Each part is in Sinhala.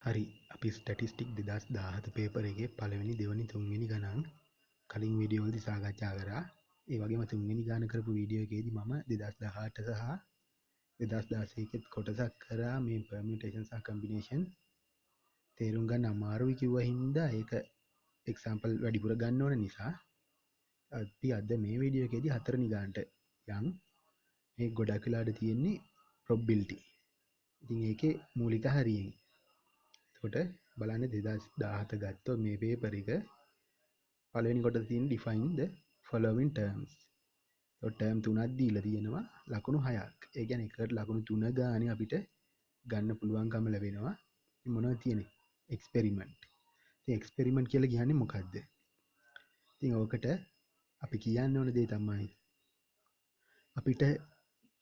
හරි අපි ස්ටැටිස්ටික් 2017 පේපර් එකේ පළවෙනි දෙවෙනි තුන්වෙනි ගණන් කලින් වීඩියෝ වලදී සාකච්ඡා කරා. ඒ වගේම තුන්වෙනි ගාන කරපු වීඩියෝ එකේදී මම 2018 සහ 2016 කොටසක් කරා මේ permutation සහ combination තේරුම් ගන්න අමාරුයි කිව්වා හින්දා ඒක එක්සැම්පල් වැඩිපුර ගන්න ඕන නිසා අපි අද මේ වීඩියෝ එකේදී හතරවෙනි ගානට යන් මේ ගොඩක් වෙලාට තියෙන්නේ probability. ඉතින් ඒකේ මූලික හරියෙන් කොට බලන්න 2017 ගත්තොත් මේ පේපර් එක පළවෙනි කොටසේ තියෙන define the following terms. A term තුනක් දීලා තියෙනවා ලකුණු 6ක්. ඒ කියන්නේ එකට ලකුණු 3 ගානේ අපිට ගන්න පුළුවන්කම ලැබෙනවා. මොනවද තියෙන්නේ? experiment. ඉතින් experiment කියලා කියන්නේ මොකද්ද? ඉතින් ඕකට අපි කියන්න ඕන දේ තමයි අපිට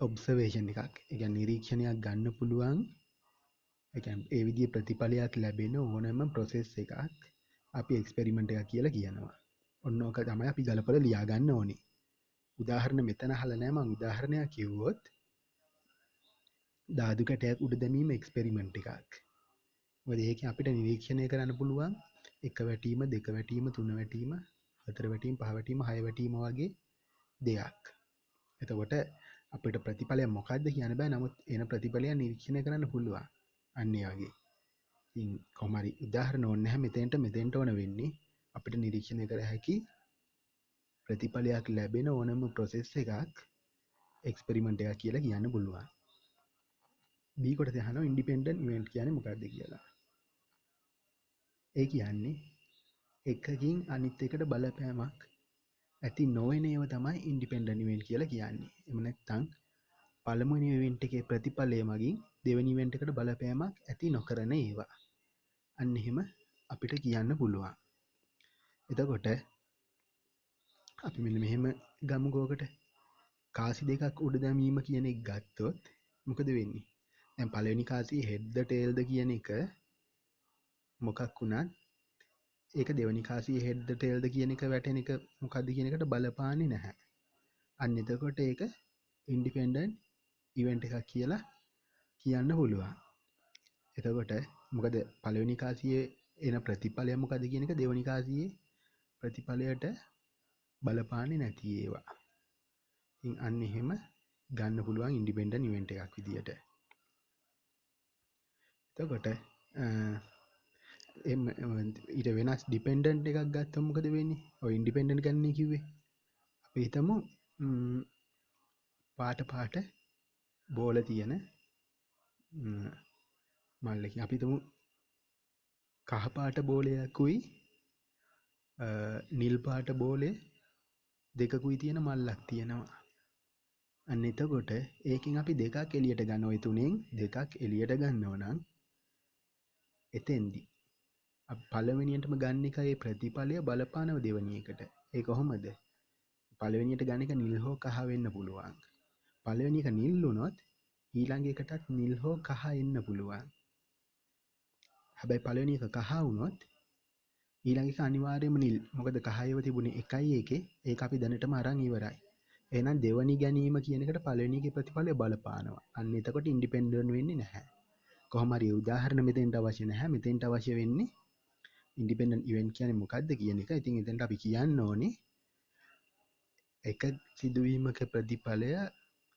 ඔබ්සර්වේෂන් එකක්. ඒ කියන්නේ නිරීක්ෂණයක් ගන්න පුළුවන්. ඒ විදිහේ ප්‍රතිඵලයක් ලැබෙන ඕනෑම ප්‍රොසෙස් එකක් අපි එක්ස්පෙරිමන්ට් එකක් කියලා කියනවා. ඔන්න ඕක තමයි අපි ගලපලා ලියා ගන්න ඕනේ. උදාහරණ මෙතන අහලා නැහැ මම උදාහරණයක් කිව්වොත් ධාතු කැටයක් උඩ දැමීම එක්ස්පෙරිමන්ට් එකක්. මොකද ඒකෙන් අපිට නිරීක්ෂණය කරන්න පුළුවන් එක වැටීම, දෙක වැටීම, තුන වැටීම, හතර වැටීම, පහ වැටීම, හය වැටීම වගේ දෙයක්. එතකොට අපිට ප්‍රතිඵලය මොකක්ද කියන්න බෑ. නමුත් එන ප්‍රතිඵලය නිරීක්ෂණය කරන්න පුළුවන්. අන්න ඒ වගේ. ඉතින් කොහොම හරි උදාහරණ ඕනේ නැහැ මෙතෙන්ට ඕන වෙන්නේ අපිට නිරීක්ෂණය කර හැකි ප්‍රතිඵලයක් ලැබෙන ඕනම ප්‍රොසෙස් එකක් එක්ස්පෙරිමන්ට් එකක් කියලා කියන්න පුළුවන්. B කොටසේ අහනවා ඉන්ඩිපෙන්ඩන්ට් ඉවෙන්ට් කියන්නේ මොකක්ද කියලා. ඒ කියන්නේ එකකින් අනිත් එකට බලපෑමක් ඇති නොවන ඒවා තමයි ඉන්ඩිපෙන්ඩන්ට් ඉවෙන්ට් කියලා කියන්නේ. එහෙම නැත්නම් පළමුවෙනි ඉවෙන්ට් එකේ ප්‍රතිඵලය මගින් දෙවෙනි ඉවෙන්ට් එකට බලපෑමක් ඇති නොකරන ඒවා. අන්න එහෙම අපිට කියන්න පුළුවන්. එතකොට අපි මෙන්න මෙහෙම ගමුකෝකට කාසි දෙකක් උඩ දැමීම කියන එක ගත්තොත් මොකද වෙන්නේ? දැන් පළවෙනි කාසියේ හෙඩ්ද ටේල්ද කියන එක මොකක් වුණත් ඒක දෙවෙනි කාසියේ හෙඩ්ද ටේල්ද කියන එක වැටෙන එක මොකද්ද කියන එකට බලපාන්නේ නැහැ. අන්න එතකොට ඒක ඉන්ඩිපෙන්ඩන්ට් ඉවෙන්ට් එකක් කියලා කියන්න පුළුවන්. එතකොට මොකද පළවෙනි කාසියේ එන ප්‍රතිඵලය මොකද්ද කියන එක දෙවෙනි කාසියේ ප්‍රතිඵලයට බලපාන්නේ නැති ඒවා. ඉතින් අන්න එහෙම ගන්න පුළුවන් ඉන්ඩිපෙන්ඩන්ට් ඉවෙන්ට් එකක් විදියට. එතකොට ඊට වෙනස් ඩිපෙන්ඩන්ට් එකක් ගත්තොත් මොකද වෙන්නේ? ඔය ඉන්ඩිපෙන්ඩන්ට් ගන්න කිව්වේ. අපි හිතමු පාට බෝල තියෙන මල්ලකින් අපි හිතමු කහ පාට බෝලයකුයි නිල් පාට බෝලේ දෙකකුයි තියෙන මල්ලක් තියෙනවා. අන්න එතකොට ඒකෙන් අපි දෙකක් එළියට ගන්න. ওই තුනෙන් දෙකක් එළියට ගන්නව නම් එතෙන්දී අපි පළවෙනියටම ගන්න එකේ ප්‍රතිඵලය බලපානව දෙවෙනි එකට. ඒ කොහොමද? පළවෙනියට ගන්න එක නිල් හෝ කහ වෙන්න පුළුවන්. පළවෙනි එක නිල් වුණොත් ඊළඟ එකටත් නිල් හෝ කහ එන්න පුළුවන්. හැබැයි පළවෙනි එක කහ වුණොත් ඊළඟ එක අනිවාර්යයෙන්ම නිල්. මොකද කහ ඒව තිබුණේ එකයි එකේ. ඒක අපි දැනටම අරන් ඉවරයි. එහෙනම් දෙවෙනි ගැනීම කියන එකට පළවෙනි එකේ ප්‍රතිඵලය බලපානවා. අන්න එතකොට ඉන්ඩිපෙන්ඩන්ට් වෙන්නේ නැහැ. කොහොම හරි උදාහරණ මෙතෙන්ට අවශ්‍ය නැහැ. මෙතෙන්ට අවශ්‍ය වෙන්නේ ඉන්ඩිපෙන්ඩන්ට් ඉවෙන්ට් කියන්නේ මොකක්ද කියන එක. ඉතින් එතෙන්ට අපි කියන්න ඕනේ එක සිදුවීමක ප්‍රතිඵලය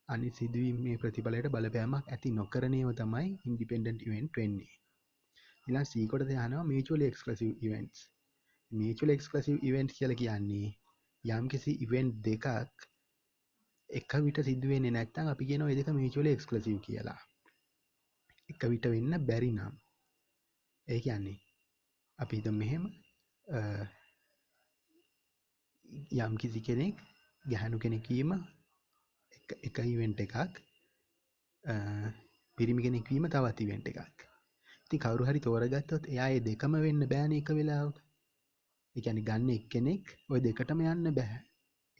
අනිත් සිදුවීමේ ප්‍රතිඵලයට බලපෑමක් ඇති නොකරන ඒවා තමයි ඉන්ඩිපෙන්ඩන්ට් ඉවෙන්ට් වෙන්නේ. ඊළඟ C කොටසේ අහනවා mutually exclusive events. mutually exclusive events කියලා කියන්නේ යම්කිසි ඉවෙන්ට් දෙකක් එක විට සිදු වෙන්නේ නැත්නම් අපි කියනවා ඒ දෙක mutually exclusive කියලා. එක විට වෙන්න බැරි නම් ඒ කියන්නේ අපි හිතමු මෙහෙම යම් කිසි කෙනෙක් ගැහණු කෙනෙක් වීම එක ඉවෙන්ට් එකක් පිරිමි කෙනෙක් වීම තවත් ඉවෙන්ට් එකක්. ඉතින් කවුරු හරි තෝරගත්තොත් එයා ඒ දෙකම වෙන්න බෑනේ එක වෙලාවක. ඒ කියන්නේ ගන්න එක්කෙනෙක් ওই දෙකටම යන්න බෑ.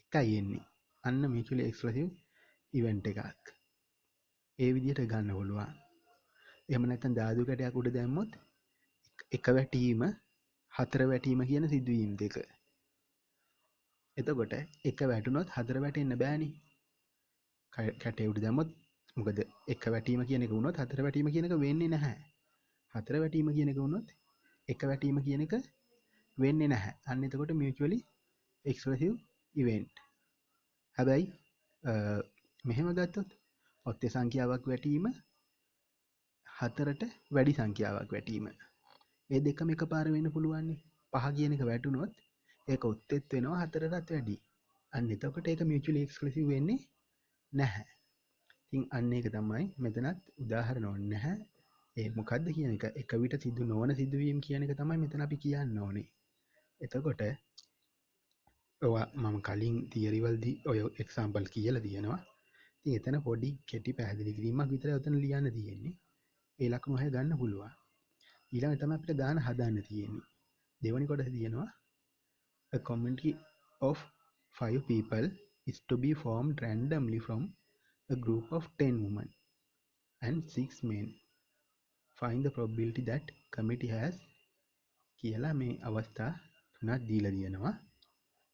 එකයි එන්නේ. අන්න mutually exclusive ඉවෙන්ට් එකක්. ඒ විදිහට ගන්න පුළුවන්. එහෙම නැත්නම් ධාතු කැටයක් උඩ දැම්මොත් එක වැටීම හතර වැටීම කියන සිදුවීම් දෙක. එතකොට එක වැටුනොත් හතර වැටෙන්න බෑනේ. කැටේ උඩ දැම්මොත් මොකද එක වැටීම කියන එක වුණොත් හතර වැටීම කියන එක වෙන්නේ නැහැ. 4 වැටීම කියන එක වුණොත් එක වැටීම කියන එක වෙන්නේ නැහැ. අන්න එතකොට mutually exclusive event. හැබැයි මෙහෙම ගත්තොත් ඔත්තේ සංඛ්‍යාවක් වැටීම 4ට වැඩි සංඛ්‍යාවක් වැටීම. ඒ දෙකම එකපාර වෙන්න පුළුවන් නේ. 5 කියන එක වැටුනොත් ඒක ඔත්තෙත් වෙනවා 4ටත් වැඩි. අන්න එතකොට ඒක mutually exclusive වෙන්නේ නැහැ. ඉතින් අන්න ඒක තමයි මෙතනත් උදාහරණ ඕනේ නැහැ. ඒ මොකද්ද කියන එක විට සිදු නොවන සිදුවීම් කියන එක තමයි මෙතන අපි කියන්න ඕනේ. එතකොට ඔවා මම කලින් තියරි වලදී ඔය එක්සාම්පල් කියලා තියෙනවා. ඉතින් එතන පොඩි කෙටි පැහැදිලි කිරීමක් විතරයි ඔතන ලියන්න තියෙන්නේ. ඒ ලකුණු 6 ගන්න පුළුවන්. ඊළඟට තමයි අපිට ගාන හදන්න තියෙන්නේ. දෙවැනි කොටස තියෙනවා a community of 5 people is to be formed randomly from a group of 10 women and 6 men. Find the probability that committee has කියලා මේ අවස්ථා තුනක් දීලා තියෙනවා.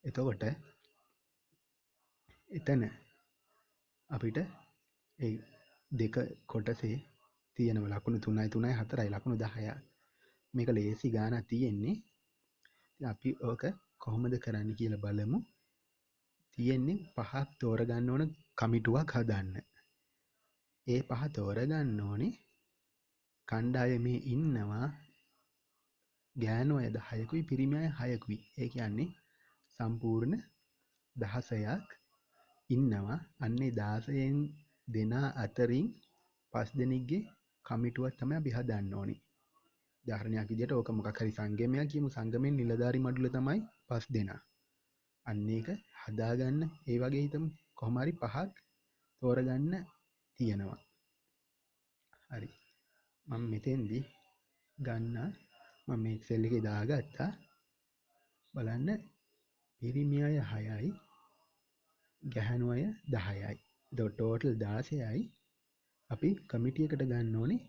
එතකොට එතන අපිට ඒ දෙක කොටසේ තියෙනව ලකුණු 3යි 3යි 4යි ලකුණු 10යි. මේක ලේසි ගානක් තියෙන්නේ. ඉතින් අපි ඕක කොහොමද කරන්න කියලා බලමු. තියෙන්නේ පහක් තෝරගන්න ඕන කමිටුවක් හදන්න. ඒ පහ තෝරගන්න ඕනේ කණ්ඩායමේ ඉන්නවා ගෑනු අය 10කුයි පිරිමි අය 6කුයි. ඒ කියන්නේ සම්පූර්ණ 16ක් ඉන්නවා. අන්නේ 16න් දෙනා අතරින් 5 දෙනෙක්ගේ කමිටුවක් තමයි අපි හදන්න ඕනේ. උදාහරණයක් විදිහට ඕක මොකක් හරි සංගමයක් කියමු. සංගමෙන් නිලධාරි මඩුල තමයි 5 දෙනා. අන්න ඒක හදාගන්න ඒ වගේ හිතමු. කොහොම හරි පහක් තෝරගන්න තියෙනවා. හරි. මම මෙතෙන්දී ගන්න මම මේ එක්සෙල් එකේ දාගත්තා. බලන්න පිරිමි අය 6යි ගැහැණු අය 10යි. එතකොට ටෝටල් 16යි. අපි කමිටි එකට ගන්න ඕනේ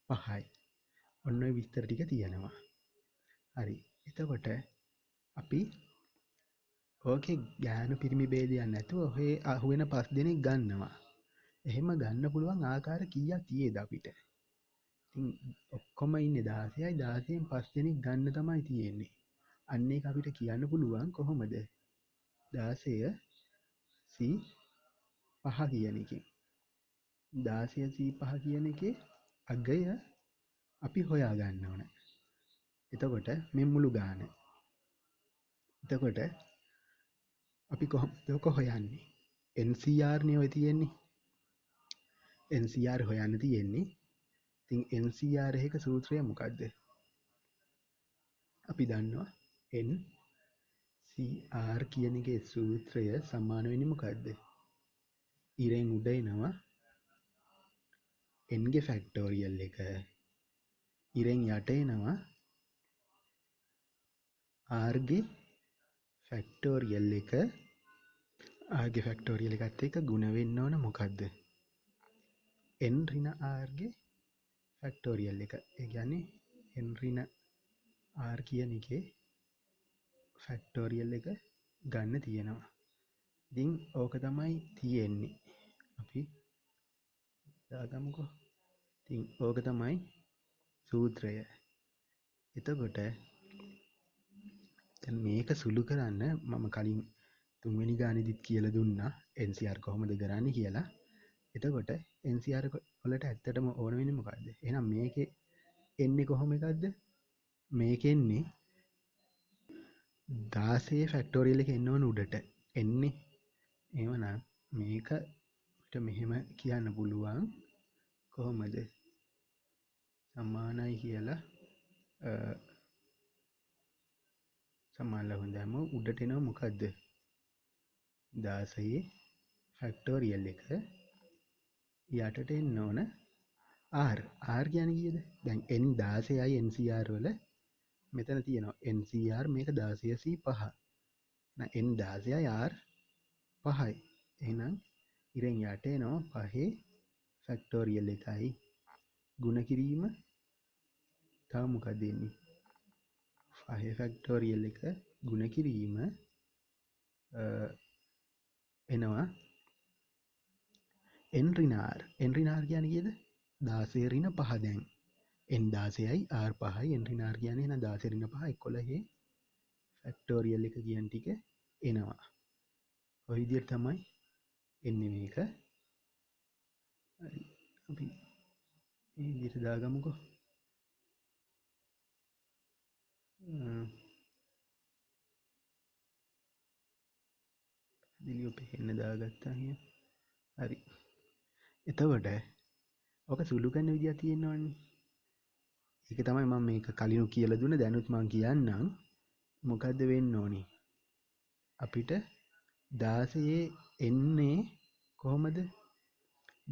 5යි. ඔන්න ඔය විස්තර ටික තියෙනවා. හරි. එතකොට අපි ඕකේ ගැහැණු පිරිමි ભેදයක් නැතුව ඔහේ අහුවෙන 5 දෙනෙක් ගන්නවා. එහෙම ගන්න පුළුවන් ආකාර කීයක් තියෙද අපිට? ඉතින් ඔක්කොම ඉන්නේ 16යි 16න් 5 දෙනෙක් ගන්න තමයි තියෙන්නේ. අන්න ඒක අපිට කියන්න පුළුවන් කොහොමද? 16 C5 කියන එකෙන්. 16 C5 කියන එකේ අගය අපි හොයා ගන්න ඕන. එතකොට මේ මුළු ගාන. එතකොට අපි කොහොමද ඔක හොයන්නේ? NCR නේ ඔය තියෙන්නේ. NCR හොයන්න තියෙන්නේ. ඉතින් NCR එකක සූත්‍රය මොකද්ද? අපි දන්නවා NCR කියන එකේ සූත්‍රය සමාන වෙන්නේ මොකද්ද? ඉරෙන් උඩ එනවා n ගේ ෆැක්ටෝරියල් එක. ඉරෙන් යට එනවා r ගේ ෆැක්ටෝරියල් එක. r ගේ ෆැක්ටෝරියල් එකත් එක්ක ගුණ වෙන්න ඕන මොකද්ද? n ඍණ r ගේ ෆැක්ටෝරියල් එක. ඒ කියන්නේ n ඍණ r කියන එකේ ෆැක්ටෝරියල් එක ගන්න තියෙනවා. ඉතින් ඕක තමයි තියෙන්නේ. අපි දාගමුකෝ. ඉතින් ඕක තමයි සූත්‍රය. එතකොට දැන් මේක සුළු කරන්න මම කලින් තුන්වෙනි ගානේදීත් කියලා දුන්නා NCR කොහොමද කරන්නේ කියලා. එතකොට NCR වලට ඇත්තටම ඕන වෙන්නේ මොකද්ද? එහෙනම් මේකේ එන්නේ කොහොම එකක්ද? මේකෙන්නේ 16 ෆැක්ටෝරියල් එක එන්න ඕන උඩට. එන්නේ. එහෙමනම් මේක අපිට මෙහෙම කියන්න පුළුවන් කොහොමද? සමානයි කියලා සමානලා හොඳම උඩට එනවා මොකද්ද? 16 ෆැක්ටෝරියල් එක යටට එන්න ඕන r. r කියන්නේ කීයද? දැන් n 16යි NCR වල මෙතන තියෙනවා NCR මේක 16C5. n 16යි r 5යි. එහෙනම් ඉරෙන් යට එනවා 5 ෆැක්ටෝරියල් එකයි. ගුණ කිරීම තව මොකක්ද එන්නේ? 5 ෆැක්ටෝරියල් එක ගුණ කිරීම එනවා n ඍණ r. n ඍණ r කියන්නේ කීයද? 16 ඍණ 5 දැන් n 16යි r 5යි n ඍණ r කියන්නේ එහෙනම් 16 ඍණ 5 11 ෆැක්ටෝරියල් එක කියන ටික එනවා. ඔය විදිහට තමයි එන්නේ මේක. හරි. අපි මේ විදිහට දාගමුකෝ. දිලියෝ පෙන්න දාගත්තා එහෙනම්. හරි. එතකොට ඔක සුළු කරන විදියක් තියෙනවනේ. ඒක තමයි මම මේක කලිනු කියලා දුන්න දැනුත් මම කියන්නම්. මොකද්ද වෙන්න ඕනේ? අපිට 16 එන්නේ කොහොමද?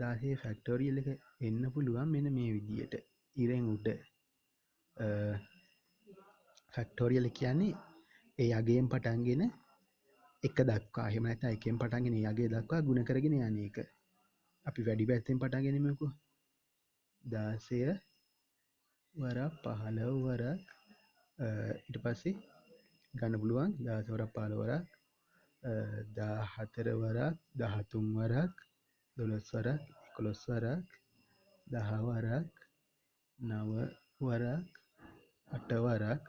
16 ෆැක්ටෝරියල් එක එන්න පුළුවන් මෙන්න මේ විදියට. ඉරෙන් උඩ ෆැක්ටෝරියල් කියන්නේ ඒ අගයෙන් පටන්ගෙන එක දක්වා එහෙම නැත්නම් එකෙන් පටන්ගෙන ඒ අගය දක්වා ගුණ කරගෙන යන එක. අපි වැඩි පැත්තෙන් පටන් ගනිමුකෝ. 16 වරක් 15 වරක් ඊට පස්සේ ගන්න පුළුවන් 16 වරක් 15 වරක් 14 වරක් 13 වරක් 12 වරක් 11 වරක් 10 වරක් 9 වරක් 8 වරක්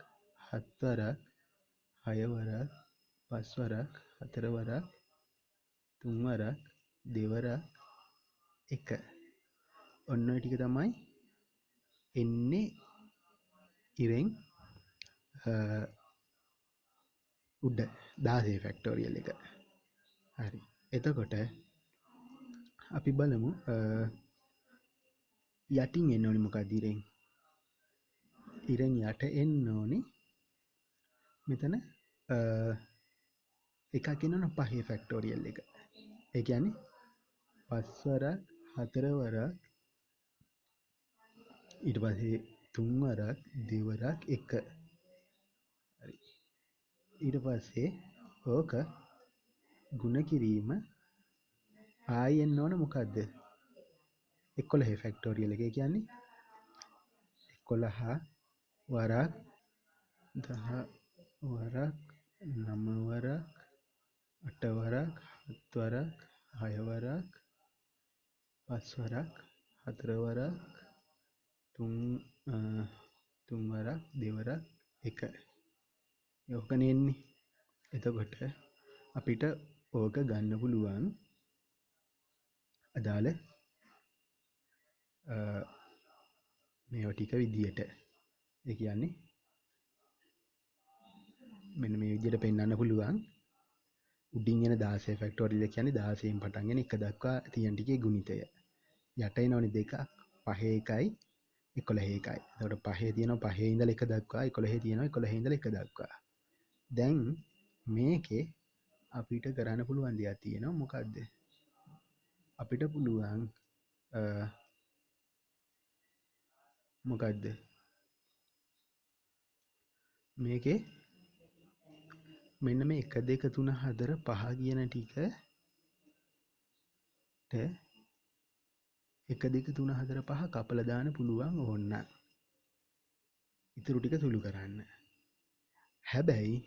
7 වරක් 6 වරක් 5 වරක් 4 වරක් 3 වරක් 2 වරක් 1. ඔන්න ඔය ටික තමයි එන්නේ ඉරෙන් උඩ 16 ෆැක්ටෝරියල් එක. හරි. එතකොට අපි බලමු යටින් එන්න ඕනේ මොකක්ද ඉරෙන්? ඉරෙන් යට එන්න ඕනේ මෙතන එකක් එන්න ඕන 5 ෆැක්ටෝරියල් එක. ඒ කියන්නේ 5 වරක් 4 වරක් ඊට පස්සේ 3 වරක් 2 වරක් 1. හරි. ඊට පස්සේ ඕක ගුණ කිරීම ආයෙ එන්න ඕන මොකද්ද? 11 ෆැක්ටෝරියල් එක. ඒ කියන්නේ 11 වරක් 10 වරක් 9 වරක් 8 වරක් 7 වරක් 6 වරක් 5 වරක් 4 වරක් 3 වරක් 2 වරක් 1. ඕකනේ එන්නේ. එතකොට අපිට ඕක ගන්න පුළුවන් අදාළ මේවා ටික විදියට. ඒ කියන්නේ මෙන්න මේ විදියට පෙන්වන්න පුළුවන්. උඩින් එන 16 ෆැක්ටෝරියල් එක කියන්නේ 16න් පටන්ගෙන 1 දක්වා තියෙන ටිකේ ගුණිතය. යට එනවනේ දෙකක් 5 එකයි 11 එකයි. එතකොට 5 තියෙනවා 5 ඉඳලා 1 දක්වා 11 තියෙනවා 11 ඉඳලා 1 දක්වා. දැන් මේකේ අපිට කරන්න පුළුවන් දෙයක් තියෙනවා. මොකද්ද? අපිට පුළුවන් මොකද්ද? මේකේ මෙන්න මේ 1 2 3 4 5 කියන ටිකට 1 2 3 4 5 කපලා දාන්න පුළුවන් ඕන්න. ඉතුරු ටික සුළු කරන්න. හැබැයි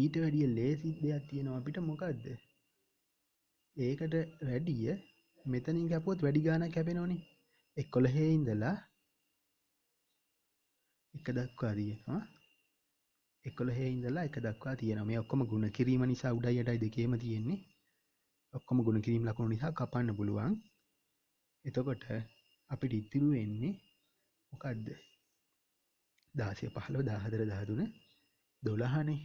ඊට වැඩිය ලේසි දෙයක් තියෙනවා අපිට. මොකද්ද? ඒකට වැඩිය මෙතනින් කැපුවොත් වැඩි ගාණක් කැපෙනවනේ. 11 ඉඳලා 1 දක්වා තියෙනවා. 11 ඉඳලා 1 දක්වා තියෙනවා. මේ ඔක්කොම ගුණ කිරීම නිසා උඩයි යටයි දෙකේම තියෙන්නේ. ඔක්කොම ගුණ කිරීම ලකුණු නිසා කපන්න පුළුවන්. එතකොට අපිට ඉතුරු වෙන්නේ මොකද්ද? 16 15 14 13 12නේ.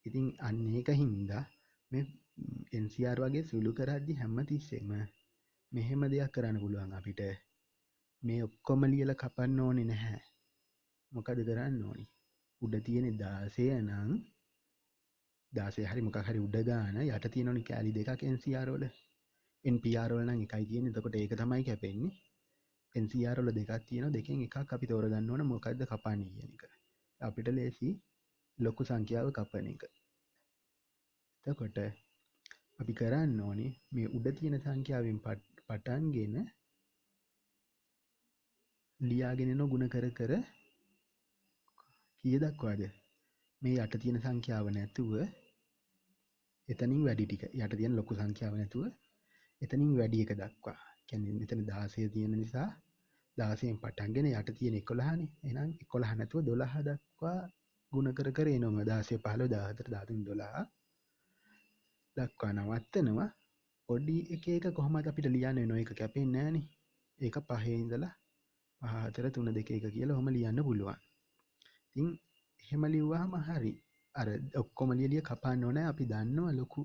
ඉතින් අන්න ඒක හින්දා මේ NCR වගේ සුළු කරද්දි හැමතිස්සෙම මෙහෙම දෙයක් කරන්න පුළුවන් අපිට. මේ ඔක්කොම ලියලා කපන්න ඕනේ නැහැ. මොකද කරන්න ඕනේ? උඩ තියෙන 16 නම් 16 හරි මොකක් හරි උඩ ගාන යට තියෙනවනේ කෑලි දෙකක් NCR වල. NPR වල නම් එකයි තියෙන්නේ. එතකොට ඒක තමයි කැපෙන්නේ. NCR වල දෙකක් තියෙනවා. දෙකෙන් එකක් අපි තෝරගන්න ඕන මොකද්ද කපන්නේ කියන එක. අපිට ලේසි ලොකු සංඛ්‍යාව කපන එක. එතකොට අපි කරන්න ඕනේ මේ උඩ තියෙන සංඛ්‍යාවෙන් පටන්ගෙන ලියාගෙන යන ගුණ කර කර කීය දක්වාද? මේ යට තියෙන සංඛ්‍යාව නැතුව එතනින් වැඩි ටික. යට තියෙන ලොකු සංඛ්‍යාව නැතුව එතනින් වැඩි එක දක්වා. කියන්නේ මෙතන 16 තියෙන නිසා 16න් පටන් ගෙන යට තියෙන 11නේ. එහෙනම් 11 නැතුව 12 දක්වා ගුණ කර කර එනවම 16 15 14 13 12 දක්වා නවත්තනවා. පොඩි එක එක කොහොමද අපිට ලියන්න වෙනව ඒක කැපෙන්නේ නැහනේ. ඒක 5 ඉඳලා 5 4 3 2 1 කියලා ඔහොම ලියන්න පුළුවන්. ඉතින් එහෙම ලිව්වහම හරි. අර ඔක්කොම ලියලිය කපන්න ඕනේ. අපි දන්නවා ලොකු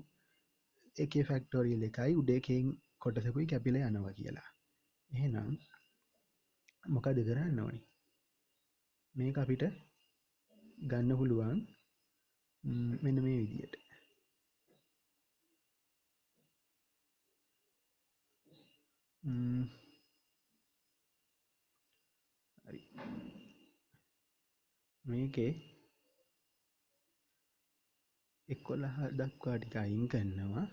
එකේ ෆැක්ටෝරියල් එකයි උඩ එකෙන් කොටසකුයි කැපිලා යනවා කියලා. එහෙනම් මොකද කරන්න ඕනේ? මේක අපිට ගන්න පුළුවන් මෙන්න මේ විදියට. හරි. මේකේ 11 දක්වා ටික අයින් කරනවා.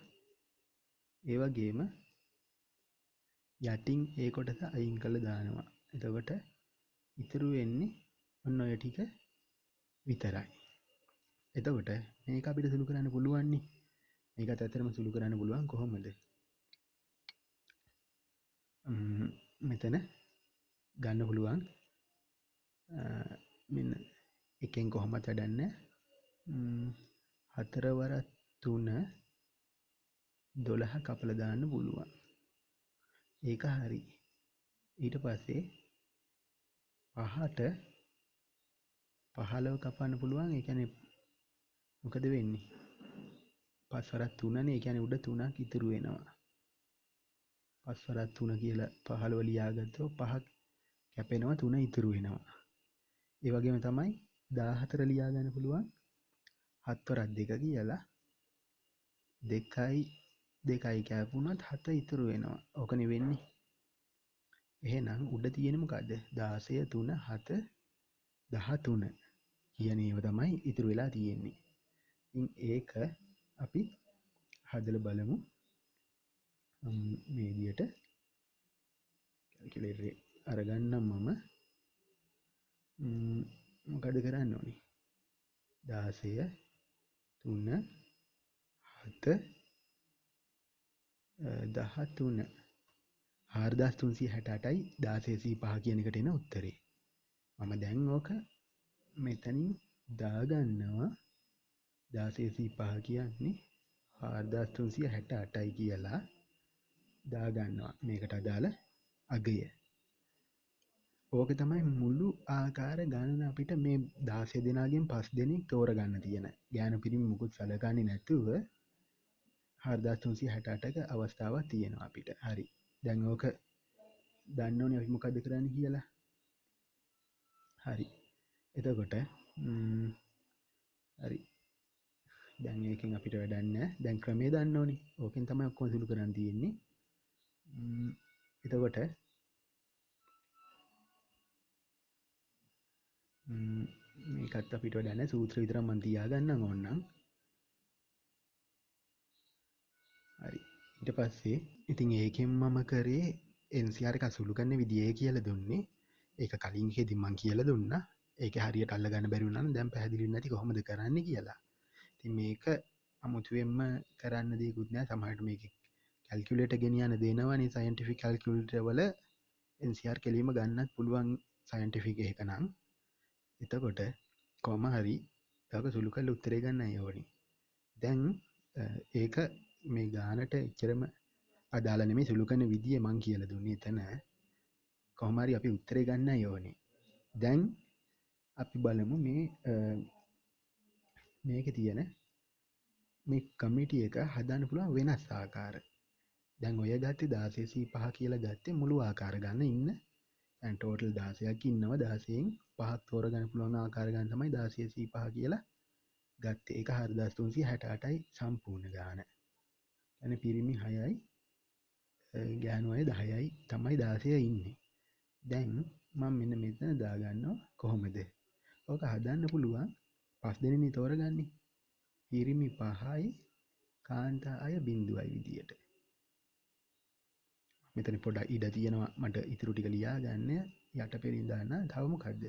ඒ වගේම යටින් ඒ කොටස අයින් කරලා දානවා. එතකොට ඉතුරු වෙන්නේ ඔන්න ඔය ටික විතරයි. එතකොට මේක අපිට සුළු කරන්න පුළුවන් නේ. මේකත් ඇත්තටම සුළු කරන්න පුළුවන් කොහොමද? මෙතන ගන්න පුළුවන් මෙන්න එකෙන් කොහොමද වැඩන්නේ? 4 වර 3 12 කපලා දාන්න පුළුවන්. ඒක හරි. ඊට පස්සේ 5ට 15 කපන්න පුළුවන්. ඒ කියන්නේ මොකද වෙන්නේ? 5 වරක් 3නේ. ඒ කියන්නේ උඩ 3ක් ඉතුරු වෙනවා. 5 වරක් 3 කියලා 15 ලියාගත්තොත් 5ක් කැපෙනවා 3 ඉතුරු වෙනවා. ඒ වගේම තමයි 14 ලියා ගන්න පුළුවන්. 7 වරක් 2 කියලා 2යි කැපුණොත් 7 ඉතුරු වෙනවා. ඕකනේ වෙන්නේ. එහෙනම් උඩ තියෙන්නේ මොකද්ද? 16 3 7 13 කියන ඒවා තමයි ඉතුරු වෙලා තියෙන්නේ. ඉතින් ඒක අපි හදලා බලමු. මේ විදියට කැල්කියුලේටරේ අරගන්නම් මම. මොකද කරන්න ඕනේ? 16 3 7 13 4368යි 1605 කියන එකට එන උත්තරේ. මම දැන් ඕක මෙතනින් දාගන්නවා. 1605 කියන්නේ 4368යි කියලා දාගන්නවා. මේකට අදාළ අගය. ඕක තමයි මුළු ආකාර ගණන අපිට මේ 16 දෙනාගෙන් 5 දෙනෙක් තෝරගන්න තියෙන. ගෑනු පිරිමි මුකුත් සලකන්නේ නැතුව 4368ක අවස්ථාවක් තියෙනවා අපිට. හරි. දැන් ඕක දන්න ඕනේ අපි මොකද කරන්න කියලා. හරි. එතකොට හරි. දැන් ඒකෙන් අපිට වැඩක් නැහැ. දැන් ක්‍රමය දන්න ඕනේ. ඕකෙන් තමයි ඔක්කොම සුළු කරන් තියෙන්නේ. එතකොට මේකත් අපිට වැඩක් නැහැ. සූත්‍ර විතරක් මම තියාගන්නම් ඕනනම්. හරි. ඊට පස්සේ ඉතින් ඒකෙන් මම කරේ NCR එක අසුළු කරන විදිය කියලා දුන්නේ. ඒක කලින් හෙදි මම කියලා දුන්නා. ඒක හරියට අල්ලගන්න බැරි වුණා නම් දැන් පැහැදිලි නැති කොහොමද කරන්නේ කියලා. ඉතින් මේක අමුතුවෙන්ම කරන්න දෙයක්වත් නෑ. සමහරවිට මේකේ කැල්කියුලේටර් ගෙනියන්න දෙනවනේ සයන්ටිෆික් කැල්කියුලේටර් වල NCR කෙලින්ම ගන්නත් පුළුවන් සයන්ටිෆික් එක නම්. එතකොට කොහොම හරි ඒක සුළු කරලා උත්තරේ ගන්නයි ඕනේ. දැන් ඒක මේ ගානට එච්චරම අදාළ නෙමෙයි. සුළු කරන විදිය මං කියලා දුන්නේ එතන. කොහොම හරි අපි උත්තරේ ගන්නයි ඕනේ. දැන් අපි බලමු මේකේ තියෙන මේ කමිටි එක හදන්න පුළුවන් වෙනස් ආකාර. දැන් ඔය ගත්තේ 1605 කියලා ගත්තේ මුළු ආකාර ගන්න ඉන්න. දැන් ටෝටල් 16ක් ඉන්නවා. 16න් 5ක් තෝරගන්න පුළුවන් ආකාර ගන්න තමයි 1605 කියලා ගත්තේ. ඒක 4368යි සම්පූර්ණ ගාන. يعني පිරිමි 6යි ගෑනු අය 10යි තමයි 16 ඉන්නේ. දැන් මම මෙන්න මෙතන දාගන්නවා කොහොමද? ඕක හදන්න පුළුවන් 5 දෙනෙක්නේ තෝරගන්නේ. පිරිමි 5යි කාන්තා අය 0යි විදියට. මෙතන පොඩ්ඩක් ඉඩ තියෙනවා මට ඉතුරු ටික ලියා ගන්න. යට පෙරින් දාන්න. තව මොකද්ද?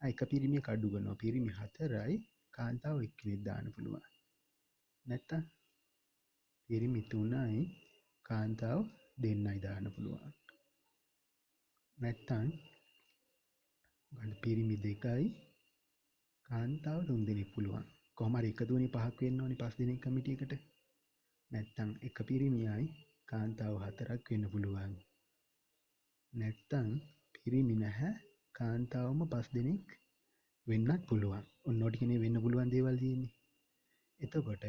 එක පිරිමියෙක් අඩු කරනවා. පිරිමි 4යි කාන්තාව එක්කෙනෙක් දාන්න පුළුවන්. නැත්තම් පිරිමි 3යි කාන්තාව දෙන්නයි දාන්න පුළුවන්. නැත්තම් පිරිමි 2යි කාන්තාව 3 දෙනෙක් පුළුවන්. කොහොම හරි එකතු වෙන්නේ 5ක් වෙන්න ඕනේ 5 දෙනෙක් කමිටියකට. නැත්තම් එක පිරිමියයි කාන්තාව 4ක් වෙන්න පුළුවන්. නැත්තම් පිරිමි නැහැ කාන්තාවම 5 දෙනෙක් වෙන්නත් පුළුවන්. ඔන්න ඔය ටිකනේ වෙන්න පුළුවන් දේවල් තියෙන්නේ. එතකොට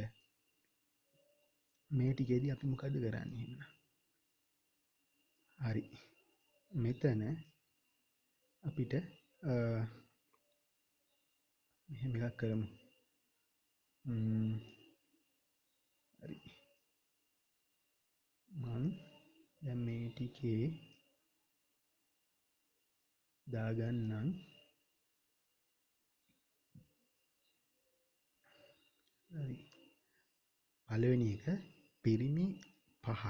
මේ ටිකේදී අපි මොකද කරන්නේ එහෙනම්? හරි. මෙතන අපිට මෙහෙම එකක් කරමු. හරි. මං දැන් මේ ටිකේ දාගන්නම්. හරි. පළවෙනි එක පිරිමි 5ක්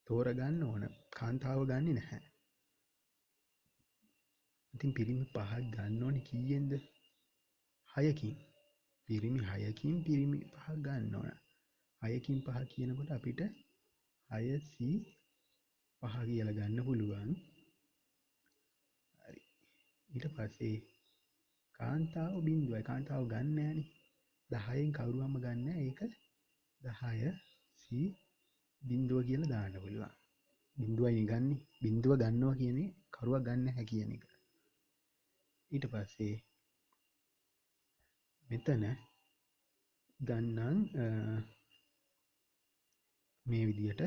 තෝරගන්න ඕන. කාන්තාව ගන්නෙ නැහැ. ඉතින් පිරිමි 5ක් ගන්න ඕනේ කීයෙන්ද? 6කින්. පිරිමි 6කින් පිරිමි 5ක් ගන්න ඕන. 6කින් 5 කියනකොට අපිට 6C5 කියලා ගන්න පුළුවන්. හරි. ඊට පස්සේ කාන්තාව බිඳුවයි. කාන්තාව ගන්න නෑනේ. 10න් කවුරුවම ගන්න නෑ. ඒක 10C බිඳුව කියලා දාන්න පුළුවන්. බිඳුවයි ගන්නේ. බිඳුව ගන්නවා කියන්නේ කරුවක් ගන්න නැහැ කියන එක. ඊට පස්සේ මෙතන ගන්නම් මේ විදියට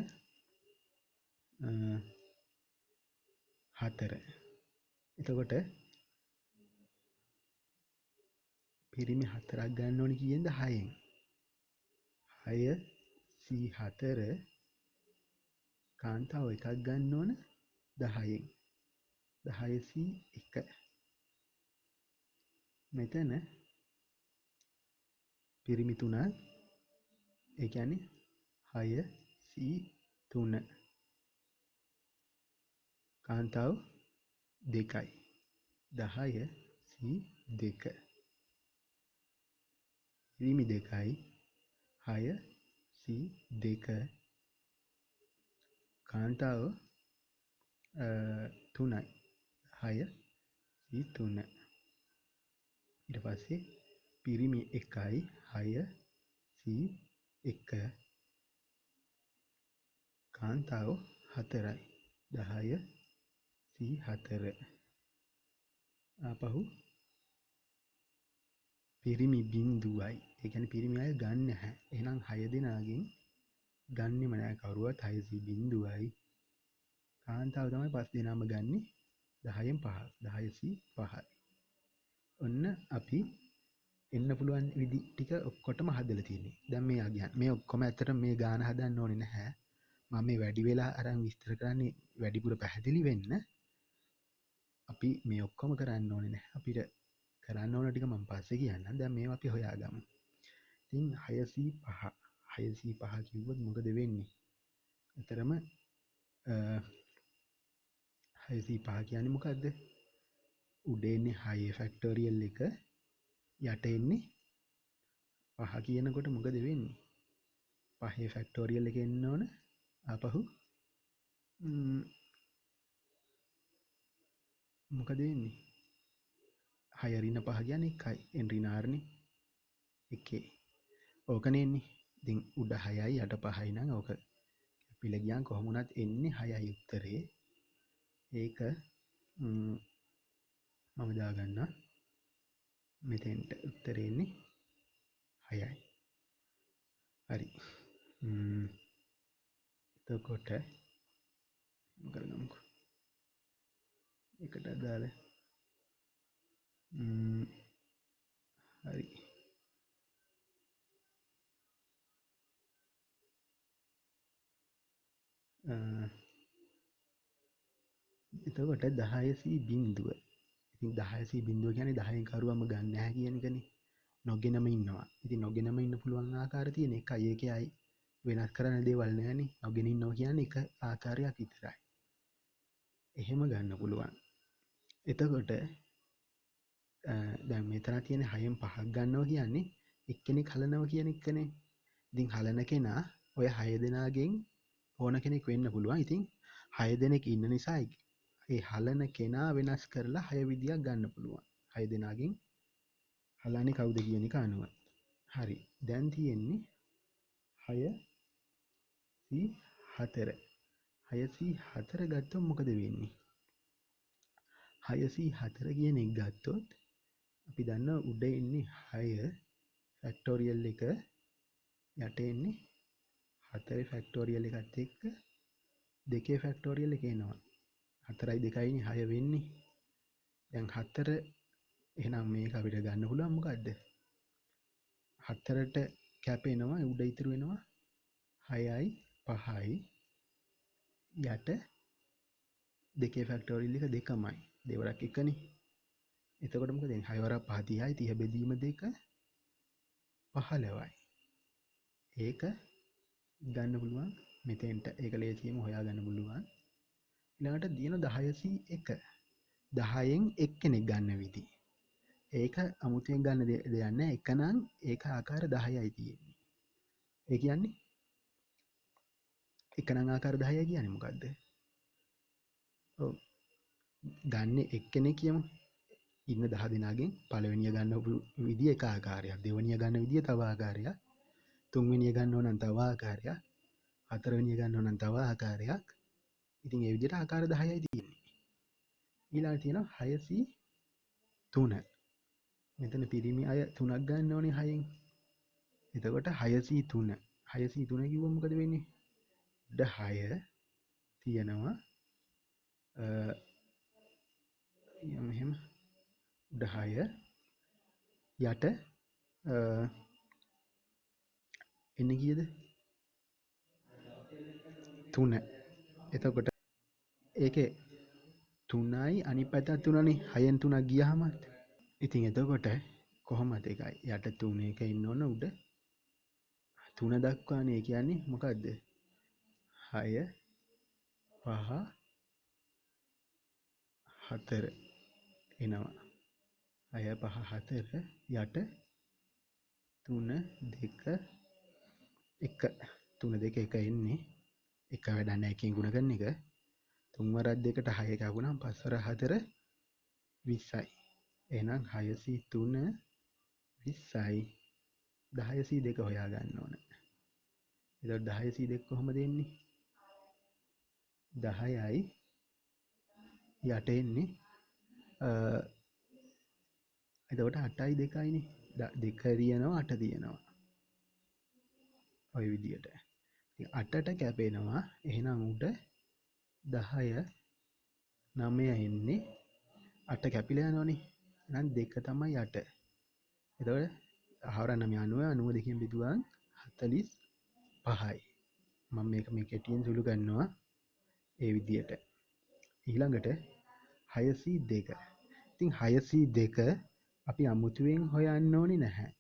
4. එතකොට පිරිමි 4ක් ගන්න ඕනේ කීයෙන්ද? 6න්. 6C4 කාන්තාව එකක් ගන්න ඕන 10න්. 10C1. මෙතන පිරිමි 3ක් ඒ කියන්නේ 6C3 කාන්තාව 2යි. 10C2 පිරිමි 2යි 6C2 කාන්තාව 3යි. 6C3 ඊට පස්සේ පිරිමි 1යි 6C1 කාන්තාව 4යි. 10C4 ආපහු පිරිමි බිඳුවයි. ඒ කියන්නේ පිරිමි අය ගන්න නැහැ. එහෙනම් 6 දෙනාගෙන් ගන්නෙම නෑ කවුරුවත්. 6C බිඳුවයි. කාන්තාව තමයි 5 දෙනාම ගන්නෙ 10න් 5ක්. 10C5යි. ඔන්න අපි එන්න පුළුවන් විදි ටික ඔක්කොටම හදලා තියෙන්නේ. දැන් මේ ඔක්කොම ඇත්තට මේ ගාන හදන්න ඕනේ නැහැ. මම මේ වැඩි වෙලා අරන් විස්තර කරන්නේ වැඩිපුර පැහැදිලි වෙන්න. අපි මේ ඔක්කොම කරන්න ඕනේ නැහැ. අපිට කරන්න ඕන ටික මම පස්සේ කියන්නම්. දැන් මේවා අපි හොයාගමු. ඉතින් 6C5 6C5 කිව්වොත් මොකද වෙන්නේ? ඇතරම 6C5 කියන්නේ මොකද්ද? උඩ එන්නේ 6 ෆැක්ටෝරියල් එක යට එන්නේ 5 කියනකොට මොකද වෙන්නේ? 5 ෆැක්ටෝරියල් එක එන්න ඕන ආපහු මොකද වෙන්නේ? 6 ඍණ 5 කියන්නේ 1යි. n ඍණ rනේ 1. ඕකනේ එන්නේ. ඉතින් උඩ 6යි යට 5යි නම් ඕක පිළ ගියාම කොහොම වුණත් එන්නේ 6යි උත්තරේ. ඒක මම දාගන්න මෙතෙන්ට උත්තරේ එන්නේ 6යි. හරි. එතකොට කරගමුකෝ. එකට අදාළ හරි. එතකොට 10C බිඳුව. ඉතින් 10C බිඳුව කියන්නේ 10න් කරුවම ගන්න නැහැ කියන එකනේ. නොගෙනම ඉන්නවා. ඉතින් නොගෙනම ඉන්න පුළුවන් ආකාර තියෙන එකයි. ඒකේ අය වෙනස් කරන්න දේවල් නැහැනේ. නොගෙන ඉන්නවා කියන්නේ එක ආකාරයක් විතරයි. එහෙම ගන්න පුළුවන්. එතකොට දැන් මෙතන තියෙන 6න් 5ක් ගන්නවා කියන්නේ එක්කෙනෙක් හලනවා කියන එකනේ. ඉතින් හලන කෙනා ඔය 6 දෙනාගෙන් ඕන කෙනෙක් වෙන්න පුළුවන්. ඉතින් 6 දෙනෙක් ඉන්න නිසා ඒ හලන කෙනා වෙනස් කරලා 6 විදියක් ගන්න පුළුවන්. 6 දෙනාගෙන් හලන්නේ කවුද කියන එක අනුව. හරි. දැන් තියෙන්නේ 604. 604 ගත්තොත් මොකද වෙන්නේ? 604 කියන එක ගත්තොත් අපි දන්නවා උඩ එන්නේ 6 ෆැක්ටෝරියල් එක යට එන්නේ 4 ෆැක්ටෝරියල් එකත් එක්ක 2 ෆැක්ටෝරියල් එක එනවා. 4යි 2යිනේ 6 වෙන්නේ. දැන් 4 එහෙනම් මේක අපිට ගන්න පුළුවන් මොකද්ද? 4ට කැපෙනවා උඩ ඉතුරු වෙනවා 6යි 5යි යට 2 ෆැක්ටෝරියල් එක 2මයි. දෙවරක් එකනේ. එතකොට මොකද වෙන්නේ? 6 වරක් 5 30යි 30 බෙදීම 2 15යි. ඒක ගන්න පුළුවන් මෙතෙන්ට. ඒක ලේසියෙන්ම හොයාගන්න පුළුවන්. ඊළඟට දින 101. 10න් එක්කෙනෙක් ගන්න විදි. ඒක අමුතුවෙන් ගන්න දෙයක් නැහැ. එක නම් ඒක ආකාර 10යි තියෙන්නේ. ඒ කියන්නේ එක නම් ආකාර 10යි කියන්නේ මොකද්ද? ඔව්. ගන්න එක්කෙනෙක් කියමු. ඉන්න 10 දෙනාගෙන් පළවෙනිය ගන්න විදිය එක ආකාරයක්. දෙවෙනිය ගන්න විදිය තව ආකාරයක්. තුන්වෙනිය ගන්න ඕන නම් තව ආකාරයක්. හතරවෙනිය ගන්න ඕන නම් තව ආකාරයක්. ඉතින් ඒ විදිහට ආකාර 10යි තියෙන්නේ. ඊළඟට තියෙනවා 603. මෙතන පිරිමි අය 3ක් ගන්න ඕනේ 6න්. එතකොට 603. 603 කිව්වම මොකද වෙන්නේ? උඩ 6 තියෙනවා. මෙහෙම උඩ 6 යට එන්නේ කීයද? 3. එතකොට ඒකේ 3යි අනිත් පැත්තත් 3නේ. 6න් 3ක් ගියහමත්. ඉතින් එතකොට කොහොමද එකයි යට 3 එක ඉන්න ඕන උඩ 3 දක්වානේ. ඒ කියන්නේ මොකද්ද? 6 5 4 එනවා. 6 5 4 යට 3 2 1. 3 2 1 එන්නේ. එක වැඩක් නැහැ එකකින් ගුණ කරන එක. 3 වරක් 2ට 6 කැපුණාම 5 වරක් 4 20යි. එහෙනම් 603 20යි. 1002 හොයා ගන්න ඕන. එතකොට 1002 කොහොමද එන්නේ? 10යි යට එන්නේ එතකොට 8යි 2යිනේ. 2 තියෙනවා 8 තියෙනවා. ඔය විදියට. ඉතින් 8ට කැපෙනවා. එහෙනම් උඩ 10 9 එන්නේ 8 කැපිලා යනවනේ. එහෙනම් 2 තමයි 8. එතකොට 9 90 92කින් බෙදුවාම 45යි. මම මේ කෙටියෙන් සුළු කරනවා ඒ විදියට. ඊළඟට 602. ඉතින් 602 අපි අමුතුවෙන් හොයන්න ඕනේ නැහැ.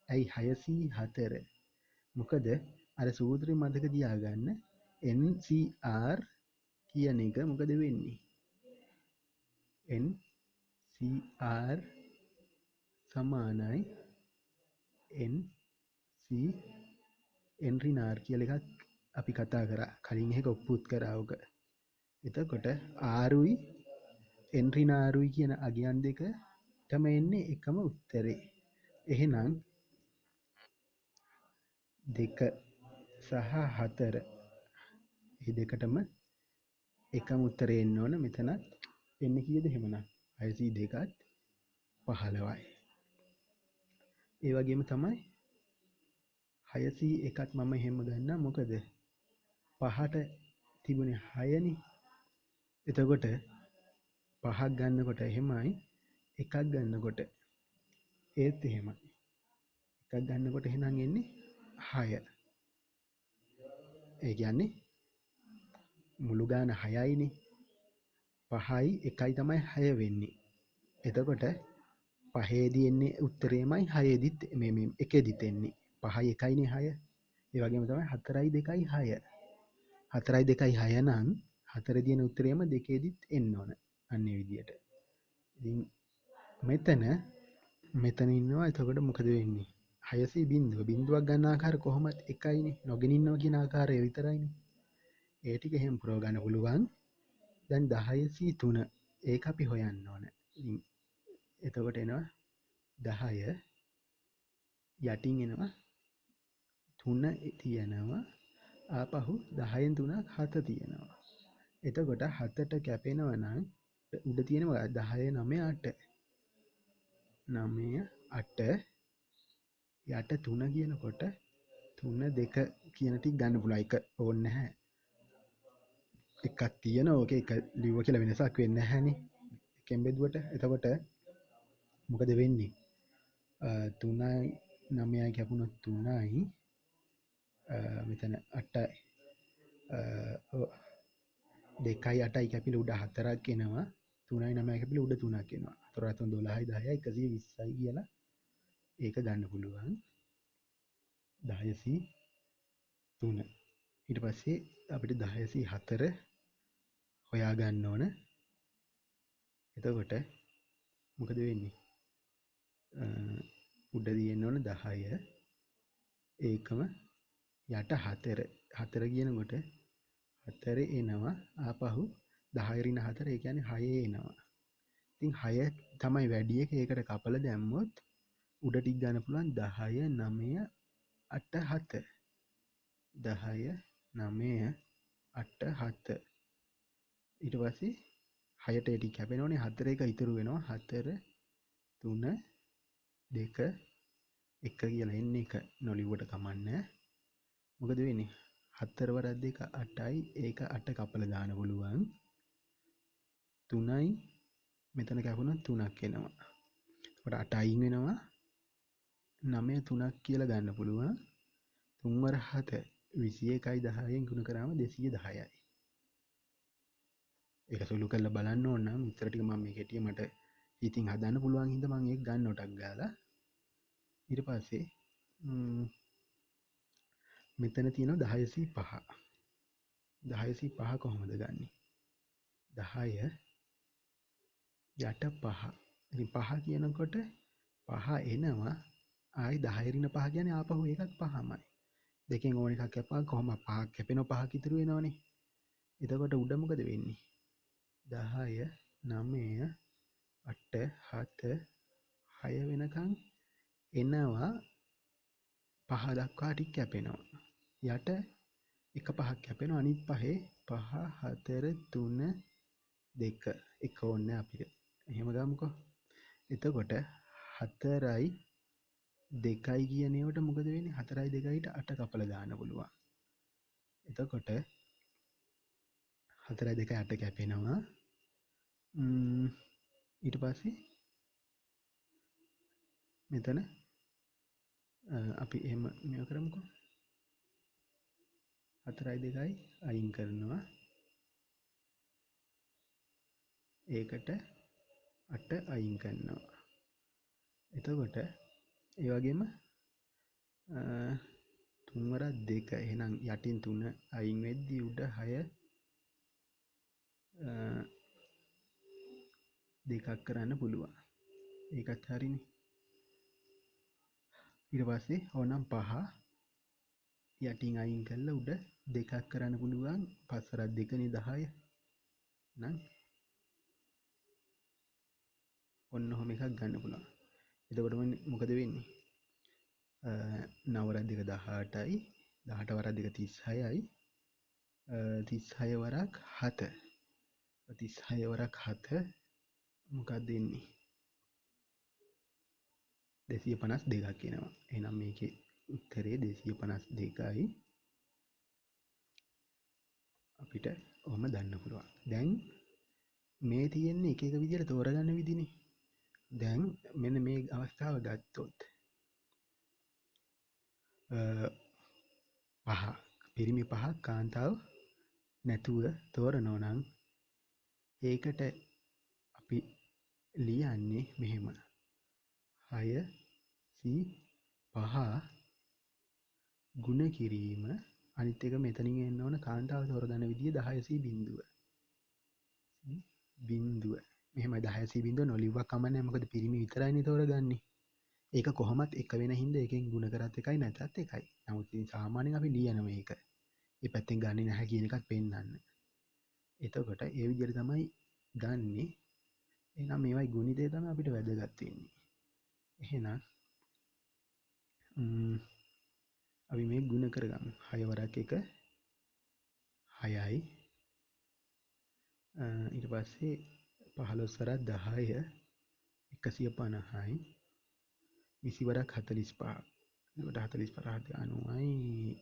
ඇයි 604? මොකද අර සූත්‍රය මතක තියාගන්න NCR කියන එක මොකද වෙන්නේ? NCR සමානයි NC එන්ට්‍රිනාර් කියලා එකක් අපි කතා කරා. කලින් එක ඔප්පුත් කරා ඔක. එතකොට ආරුයි එන්ට්‍රිනාරුයි කියන අගයන් දෙකටම එන්නේ එකම උත්තරේ. එහෙනම් 2 සහ 4 මේ දෙකටම එකම උත්තරේ එන්න ඕන. මෙතනත් එන්නේ කීයද එහෙමනම්? 602ත් 15යි. ඒ වගේම තමයි 601ත් මම එහෙම ගන්නම්. මොකද 5ට තිබුණේ 6නේ. එතකොට 5ක් ගන්නකොට එහෙමයි 1ක් ගන්නකොට ඒත් එහෙමයි. 1ක් ගන්නකොට එහෙනම් එන්නේ 6. ඒ කියන්නේ මුළු ගාන 6යිනේ. 5යි 1යි තමයි 6 වෙන්නේ. එතකොට 5ේදී එන්නේ උත්තරේමයි 6ේදීත් මේ 1ේදීත් එන්නේ. 5යි 1යිනේ 6. ඒ වගේම තමයි 4යි 2යි 6. 4යි 2යි 6 නම් 4 දින උත්තරේම 2ේදීත් එන්න ඕන. අන්න ඒ විදියට. ඉතින් මෙතන ඉන්නවා. එතකොට මොකද වෙන්නේ? 600 බිඳුව. බිඳුවක් ගන්න ආකාර කොහොමද? එකයිනේ. නොගෙන ඉන්නවා කියන ආකාරය විතරයිනේ. ඒ ටික එහෙම පුරව ගන්න පුළුවන්. දැන් 10C3 ඒක අපි හොයන්න ඕන. ඉතින් එතකොට එනවා 10 යටින් එනවා 3 තියෙනවා. ආපහු 10න් 3ක් 7 තියෙනවා. එතකොට 7ට කැපෙනවා නම් උඩ තියෙනවා 10 9 8. 9 8 යට 3 කියනකොට 3 2 කියන ටික ගන්න පුළුවන්. එක ඕනේ නැහැ. එකක් තියෙනවා. ඕකේ එක ලිව්ව කියලා වෙනසක් වෙන්නේ නැහැනේ. එකෙන් බෙදුවට. එතකොට මොකද වෙන්නේ? 3යි 9යි කැපුණොත් 3යි මෙතන 8යි 2යි 8යි කැපිලා උඩ 4ක් එනවා. 3යි 9යි කැපිලා උඩ 3ක් එනවා. 4 12යි 10යි 120යි කියලා ඒක ගන්න පුළුවන්. 10C3. ඊට පස්සේ අපිට 10C4 හොයා ගන්න ඕන. එතකොට මොකද වෙන්නේ? උඩ තියෙන්න ඕන 10 ඒකම යට 4 4 කියනකොට 4 එනවා. ආපහු 10 රින 4 ඒ කියන්නේ 6 එනවා. ඉතින් 6 තමයි වැඩි එක. ඒකට කපලා දැම්මොත් උඩ ටික ගන්න පුළුවන් 10 9 8 7. 10 9 8 7. ඊට පස්සේ 6ට ඒ ටික කැපෙනවනේ. 4 එක ඉතුරු වෙනවා. 4 3 2 1 කියලා එන්නේ එක නොලිව්වට කමන්නේ. මොකද වෙන්නේ? 4 වරක් 2 8යි. ඒක 8 කපලා දාන්න පුළුවන්. 3යි මෙතන කැපුණොත් 3ක් එනවා. එතකොට 8 අයින් වෙනවා. 9 3ක් කියලා ගන්න පුළුවන්. 3 වර 7 21යි 10න් ගුණ කරාම 210යි. ඒක සුළු කරලා බලන්න ඕන නම් උත්තර ටික මම මේ කෙටිය මට ඉතින් හදන්න පුළුවන් හින්දා මම ඒක ගන්න ටක් ගාලා ඊට පස්සේ මෙතන තියෙනවා 10C5. 10C5 කොහොමද ගන්නෙ? 10 යට 5. ඉතින් 5 කියනකොට 5 එනවා. ආයි 10 රින 5 කියන්නේ ආපහු ඒකත් 5මයි. දෙකෙන් ඕන එකක් කැපුවා කොහොම 5ක් කැපෙනවා 5ක් ඉතුරු වෙනවනේ. එතකොට උඩ මොකද වෙන්නේ? 10 9 8 7 6 වෙනකන් එනවා. 5 දක්වා ටික කැපෙනවා. යට එක 5ක් කැපෙනවා. අනිත් පහේ 5 4 3 2 එක ඕනේ අපිට. එහෙම ගමුකෝ. එතකොට 4යි 2යි කියන ඒවට මොකද වෙන්නේ? 4යි 2යිට 8 කපලා දාන්න පුළුවන්. එතකොට 4යි 2යි 8 කැපෙනවා. ඊට පස්සේ මෙතන අපි එහෙම මේව කරමුකෝ. 4යි 2යි අයින් කරනවා. ඒකට 8 අයින් කරනවා. එතකොට ඒ වගේම 3 වරක් 2 එහෙනම් යටින් 3 අයින් වෙද්දී උඩ 6 දෙකක් කරන්න පුළුවන්. ඒකත් හරිනේ. ඊට පස්සේ ඕනම් 5 යටින් අයින් කරලා උඩ දෙකක් කරන්න පුළුවන්. 5 වරක් 2නේ 10. නම් ඔන්න ඔහොම එකක් ගන්න පුළුවන්. එතකොට මොකද වෙන්නේ? 9 වරක් 2 18යි. 18 වරක් 2 36යි. 36 වරක් 7. 36 වරක් 7 මොකක්ද එන්නේ? 252ක් එනවා. එහෙනම් මේකේ උත්තරේ 252යි. අපිට ඔහොම දන්න පුළුවන්. දැන් මේ තියෙන්නේ එක එක විදිහට තෝරගන්න විදිහනේ. දැන් මෙන්න මේ අවස්ථාව ගත්තොත් පහ පිරිමි පහක් කාන්තාව නැතුව තෝරනවා නම් ඒකට අපි ලියන්නේ මෙහෙම 6C5 ගුණ කිරීම අනිත් එක මෙතනින් එන්න ඕන කාන්තාව තෝරගන්න විදිය 10C බිඳුව. බිඳුව. මෙහෙමයි 10C බිඳුව නොලිව්වා කමන්නේ මොකද පිරිමි විතරයිනේ තෝරගන්නේ. ඒක කොහොමත් එක වෙන හින්දා එකෙන් ගුණ කරත් එකයි නැතත් එකයි. නමුත් ඉතින් සාමාන්‍යයෙන් අපි ලියනවා මේක. මේ පැත්තෙන් ගන්නේ නැහැ කියන එකත් පෙන්නන්න. එතකොට ඒ විදිහට තමයි ගන්නෙ. එහෙනම් මේවයි ගුණිතය තමයි අපිට වැදගත් වෙන්නේ. එහෙනම් අපි මේ ගුණ කරගමු. 6 වරක් 1 6යි. ඊට පස්සේ 15 වරක් 10 150යි. 20 වරක් 45ක්. එතකොට 45 90යි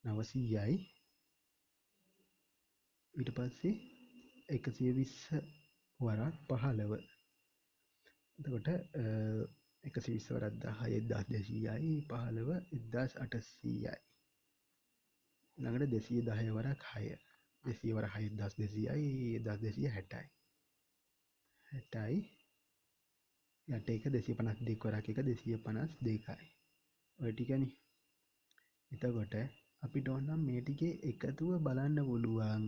900යි. ඊට පස්සේ 120 වරක් 15. එතකොට 120 වරක් 10 1200යි 15 1800යි. ළඟට 210 වරක් 6 200 වරක් 6 1200යි 1260යි 60යි යට එක 252 වරක් එක 252යි. ඔය ටිකනේ. එතකොට අපිට ඕනම් මේ ටිකේ එකතුව බලන්න පුළුවන්.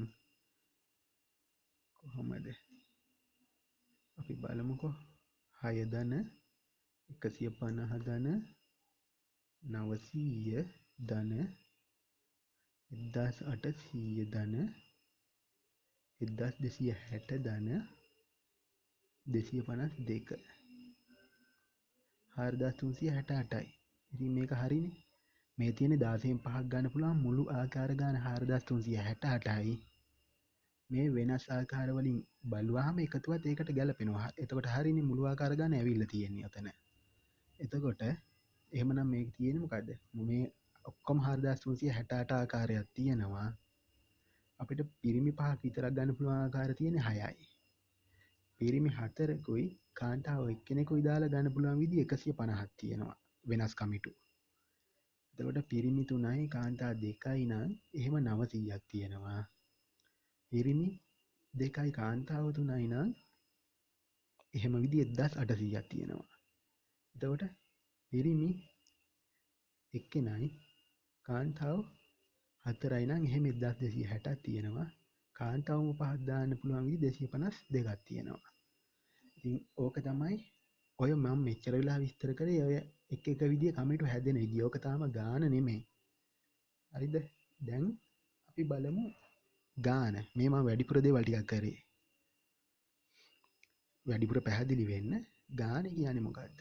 කොහොමද? අපි බලමුකෝ. 6 ධන 150 ධන 900 ධන 1800 ධන 1260 ධන 252 4368යි. ඉතින් මේක හරිනේ. මේ තියෙන 16න් 5ක් ගන්න පුළුවන් මුළු ආකාර ගාන 4368යි. මේ වෙනස් ආකාර වලින් බලුවාම එකතුවත් ඒකට ගැලපෙනවා. එතකොට හරිනේ මුළු ආකාර ගාන ඇවිල්ලා තියෙන්නේ ඔතන. එතකොට එහෙමනම් මේක තියෙන්නේ මොකද්ද? මේ ඔක්කොම 4368 ආකාරයක් තියෙනවා. අපිට පිරිමි 5ක් විතරක් ගන්න පුළුවන් ආකාර තියෙන්නේ 6යි. පිරිමි 4කුයි කාන්තාව එක්කෙනෙකුයි දාලා ගන්න පුළුවන් විදි 150ක් තියෙනවා. වෙනස්කම් ඉටු. එතකොට පිරිමි 3යි කාන්තා 2යි නම් එහෙම 900ක් තියෙනවා. පිරිමි 2යි කාන්තාව 3යි නම් එහෙම විදි 1800ක් තියෙනවා. එතකොට පිරිමි එක්කෙනයි කාන්තාව 4යි නම් එහෙම 1260ක් තියෙනවා. කාන්තාවම 5ක් දාන්න පුළුවන් විදි 252ක් තියෙනවා. ඉතින් ඕක තමයි ඔය මම මෙච්චර වෙලා විස්තර කරේ ඔය එක එක විදිය කමිටු හැදෙන විදිය. ඕක තාම ගාන නෙමෙයි. හරිද? දැන් අපි බලමු ගාන. මේ මම වැඩිපුර දේවල් ටිකක් කරේ. වැඩිපුර පැහැදිලි වෙන්න ගාන කියන්නේ මොකක්ද?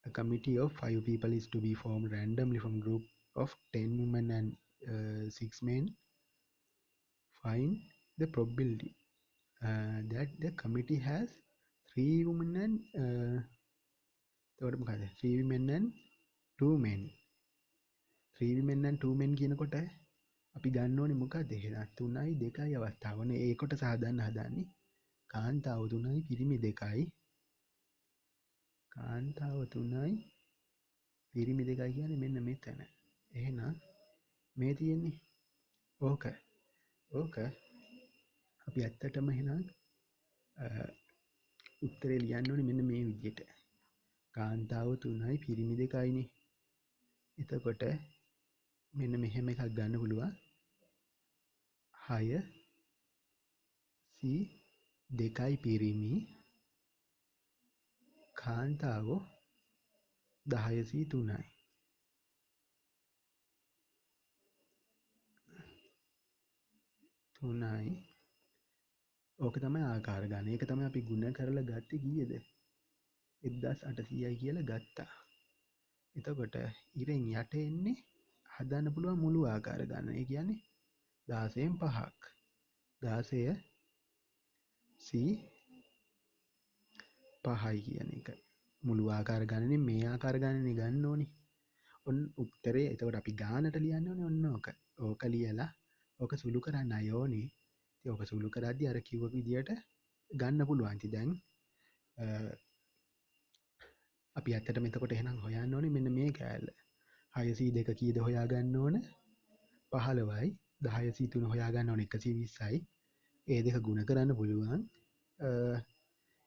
A committee of 5 people is to be formed randomly from group of 10 women and 6 men. Find the probability that the committee has 3 women and එතකොට මොකද? 3 women and 2 men. 3 women and 2 men කියනකොට අපි ගන්න ඕනේ මොකද්ද? එහෙනම් 3යි 2යි අවස්ථාවනේ ඒ කොටස හදන්නේ. කාන්තාව 3යි පිරිමි 2යි. කාන්තාව 3යි පිරිමි 2යි කියන්නේ මෙන්න මෙතන. එහෙනම් මේ තියෙන්නේ ඕක. අපි ඇත්තටම එහෙනම් උත්තරේ ලියන්න ඕනේ මෙන්න මේ විදිහට. කාන්තාව 3යි පිරිමි 2යිනේ. එතකොට මෙන්න මෙහෙම එකක් ගන්න පුළුවන්. 6 2යි පිරිමි කාන්තාව 10 3යි. ඕක තමයි ආකාර ගන්න. ඒක තමයි අපි ගුණ කරලා ගත්තේ කීයද? 1800යි කියලා ගත්තා. එතකොට ඉරෙන් යට එන්නේ හදන්න පුළුවන් මුළු ආකාර ගන්න. ඒ කියන්නේ 16න් 5ක්. 16 5යි කියන එක. මුළු ආකාර ගණනේ මේ ආකාර ගණනේ ගන්න ඕනේ. ඔන්න උත්තරේ. එතකොට අපි ගානට ලියන්න ඕනේ ඔන්න ඕක. ඕක ලියලා ඕක සුළු කරන්න ඕනේ. ඉතින් ඕක සුළු කරද්දී අර කිව්ව විදියට ගන්න පුළුවන්. ඉතින් දැන් අපි ඇත්තටම එතකොට එහෙනම් හොයන්න ඕනේ මෙන්න මේ කෑල්ල. 602 කීයද හොයා ගන්න ඕන? 15යි. 10 3 හොයා ගන්න ඕනේ 120යි. ඒ දෙක ගුණ කරන්න පුළුවන්.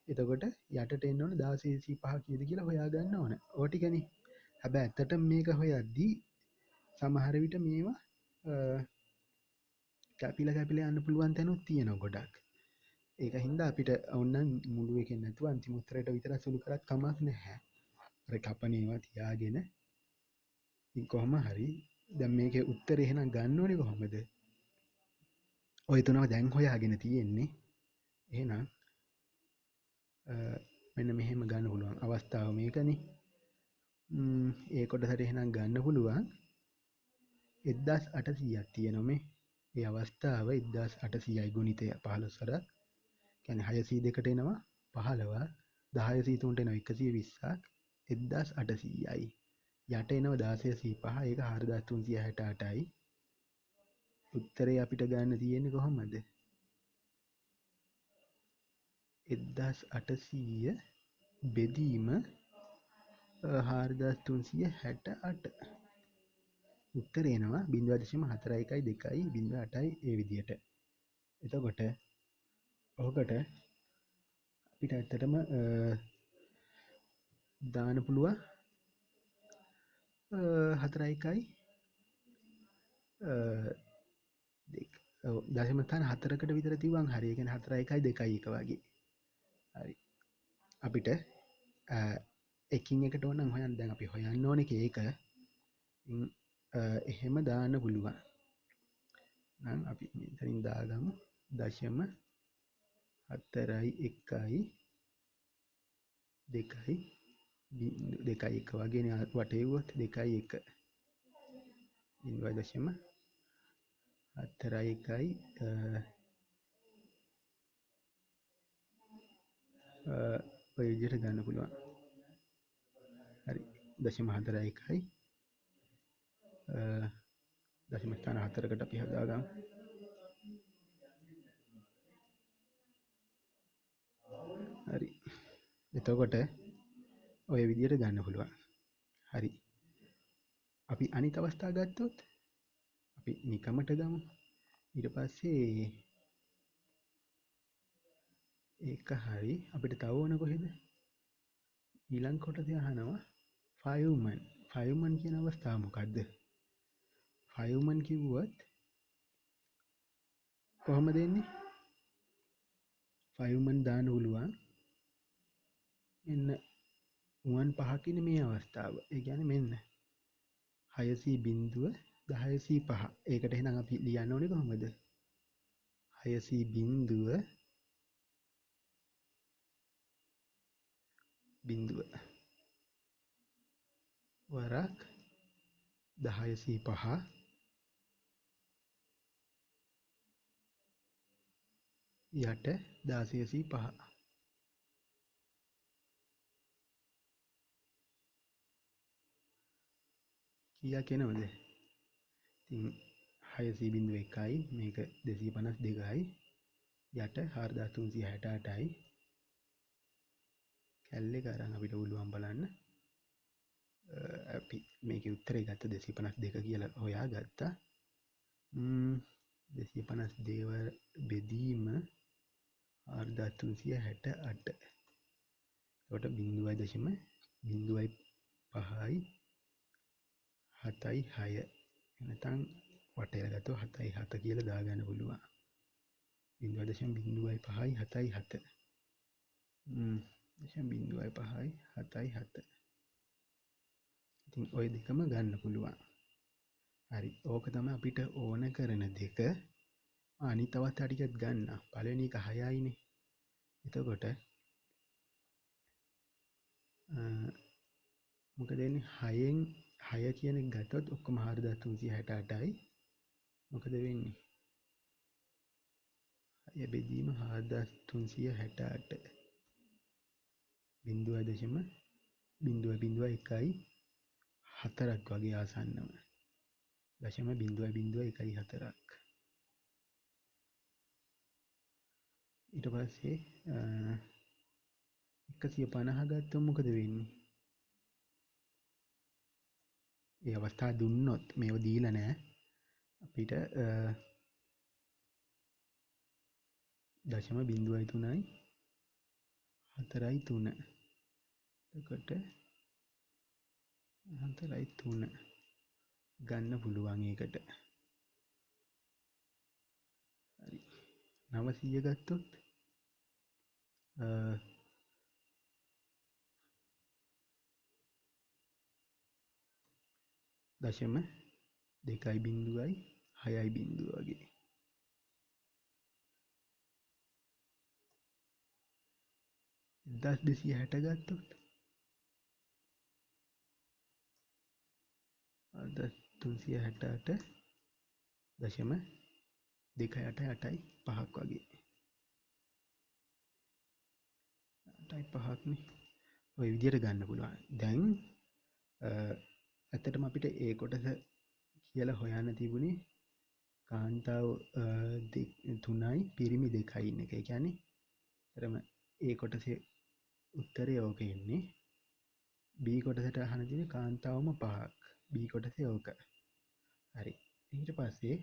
එතකොට යටට එන්න ඕනේ 16 5 කීයද කියලා හොයා ගන්න ඕන. ඕක ටිකනේ. හැබැයි ඇත්තටම මේක හොයද්දී සමහර විට මේවා කැපිලා යන්න පුළුවන් තැනුත් තියෙනවා ගොඩක්. ඒක හින්දා අපිට ඕනනම් මුළු එකෙන් නැතුව අන්තිම උත්තරයට විතර සුළු කරත් කමක් නැහැ. අර කපන ඒවා තියාගෙන ඉතින් කොහොම හරි දැන් මේකේ උත්තරේ එහෙනම් ගන්න ඕනේ කොහොමද? ඔය තුනම දැන් හොයාගෙන තියෙන්නේ. එහෙනම් මෙන්න මෙහෙම ගන්න පුළුවන් අවස්ථාව මේකනේ. ඒ කොටසට එහෙනම් ගන්න පුළුවන් 1800ක් තියෙනවා මේ. ඒ අවස්ථාව 1800යි ගුණිතය 15 වරක්. කියන්නේ 602ට එනවා 15ක්. 10 3ට එනවා 120ක්. 1800යි. යට එනවා 1605 ඒක 4368යි. උත්තරේ අපිට ගන්න තියෙන්නේ කොහොමද? 1800 බෙදීම 4368. උත්තරේ එනවා 0.4122 ඒ විදිහට. එතකොට ඔකට අපිට ඇත්තටම දාන්න පුළුවන් 4යි දශම ස්ථාන 4කට විතර තිබ්බන් හරි. ඒ කියන්නේ 4.1 වගේ. හරි. අපිට එකින් එකට ඕනම් හොයන්න. දැන් අපි හොයන්න ඕනේ ඒක. එහෙම දාන්න පුළුවන්. නම් අපි මෙතනින් දාගමු 0.41 2.1 වගේනේ වටේවුවොත් 2.1 0.41 ඔය විදිහට ගන්න පුළුවන්. හරි. 0.41 දශම ස්ථාන 4කට අපි හදාගමු. හරි. එතකොට ඔය විදිහට ගන්න පුළුවන්. හරි. අපි අනිත් අවස්ථාව ගත්තොත් අපි නිකමට ගමු. ඊට පස්සේ ඒක හරි. අපිට තව ඕන කොහෙද? ඊළඟ කොටසේ අහනවා ෆයුමන්. ෆයුමන් කියන අවස්ථාව මොකද්ද? ෆයුමන් කිව්වොත් කොහොමද එන්නේ? ෆයුමන් දාන්න පුළුවන්. මෙන්න 5කින් මේ අවස්ථාව. ඒ කියන්නේ මෙන්න 600.105. ඒකට එහෙනම් අපි ලියන්න ඕනේ කොහොමද? 600.0 වරක් 1005 යට 1605. කීයක් එනවද? ඉතින් 600.1යි මේක 252යි යට 4368යි. කැල්ලේ කරන් අපිට පුළුවන් බලන්න. අපි මේකේ උත්තරේ ගත්ත 252 කියලා හොයාගත්තා. 252 බෙදීම 4368. එතකොට 0.05යි 7.6 නැත්නම් වටේට ගත්තොත් 7.7 කියලා දාගන්න පුළුවන්. 0.05යි 7.7. 0.5යි 7.7. ඉතින් ওই දෙකම ගන්න පුළුවන්. හරි. ඕක තමයි අපිට ඕන කරන දෙක. අනිත් අවස්ථා ටිකත් ගන්න. පළවෙනි එක 6යිනේ. එතකොට මොකද වෙන්නේ? 6න් 6 කියන එක ගත්තොත් ඔක්කොම 4368යි. මොකද වෙන්නේ? 6 බෙදීම 4368. 0.001යි 4ක් වගේ ආසන්නම. 0.014ක්. ඊට පස්සේ 150 ගත්තොත් මොකද වෙන්නේ? ඒ අවස්ථාව දුන්නොත් මේව දීලා නැහැ. අපිට 0.03යි 4.3. එතකොට 4.3 ගන්න පුළුවන් ඒකට. හරි. 900 ගත්තොත් දශම 2.0යි 6.0 වගේ. 1260 ගත්තොත් 1368 දශම 2.885ක් වගේ 8.5ක්නේ ඔය විදිහට ගන්න පුළුවන්. දැන් ඇත්තටම අපිට ඒ කොටස කියලා හොයන්න තිබුණේ කාන්තාව 3යි පිරිමි 2යි ඉන්න එක. ඒ කියන්නේ තරම ඒ කොටසේ උත්තරේ ඕක එන්නේ. B කොටසට අහන තියෙන්නේ කාන්තාවම 5ක්. B කොටසේ ඕක. හරි. ඊට පස්සේ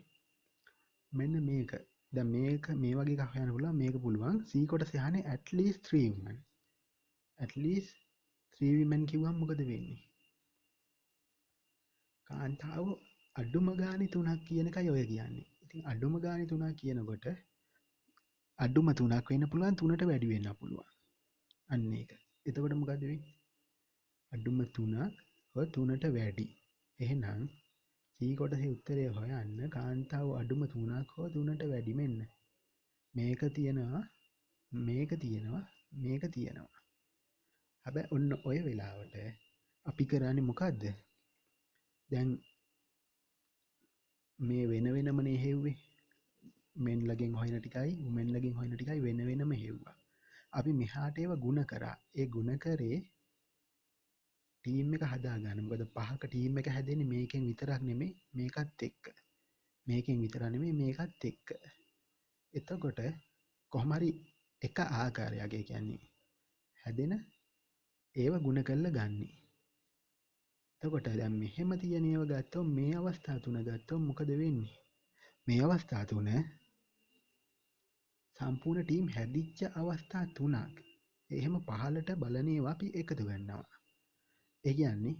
මෙන්න මේක. දැන් මේක මේ වගේ එකක් හොයන්න පුළුවන්. මේක පුළුවන්. C කොටසේ අහන්නේ at least 3 women. at least 3 women කිව්වම මොකද වෙන්නේ? කාන්තාව අඩුම ගානේ 3ක් කියන එකයි ඔය කියන්නේ. ඉතින් අඩුම ගානේ 3ක් කියනකොට අඩුම 3ක් වෙන්න පුළුවන් 3ට වැඩි වෙන්න පුළුවන්. අන්න ඒක. එතකොට මොකද වෙන්නේ? අඩුම 3ක් හෝ 3ට වැඩි. එහෙනම් C කොටසේ උත්තරය හොයන්න කාන්තාව අඩුම 3ක් හෝ 3ට වැඩි මෙන්න. මේක තියෙනවා මේක තියෙනවා මේක තියෙනවා. හැබැයි ඔන්න ඔය වෙලාවට අපි කරන්නේ මොකද්ද? දැන් මේ වෙන වෙනමනේ හෙව්වේ. මෙන්ලගෙන් හොයන ටිකයි උමෙන්ලගෙන් හොයන ටිකයි වෙන වෙනම හෙව්වා. අපි මෙහාට ඒවා ಗುಣ කරා. ඒ ಗುಣ කරේ ටීම් එක හදාගන්න. මොකද පහක ටීම් එක හැදෙන්නේ මේකෙන් විතරක් නෙමෙයි මේකත් එක්ක. මේකෙන් විතරක් නෙමෙයි මේකත් එක්ක. එතකොට කොහොම හරි එක ආකාරයක් ඒ කියන්නේ හැදෙන ඒව ಗುಣ කරලා ගන්න. එතකොට දැන් මෙහෙම තියෙන ඒවා ගත්තොත් මේ අවස්ථා තුන ගත්තොත් මොකද වෙන්නේ? මේ අවස්ථා තුන සම්පූර්ණ ටීම් හැදිච්ච අවස්ථා තුනක්. එහෙම පහලට බලන ඒවා අපි එකතු ගන්නවා. ඒ කියන්නේ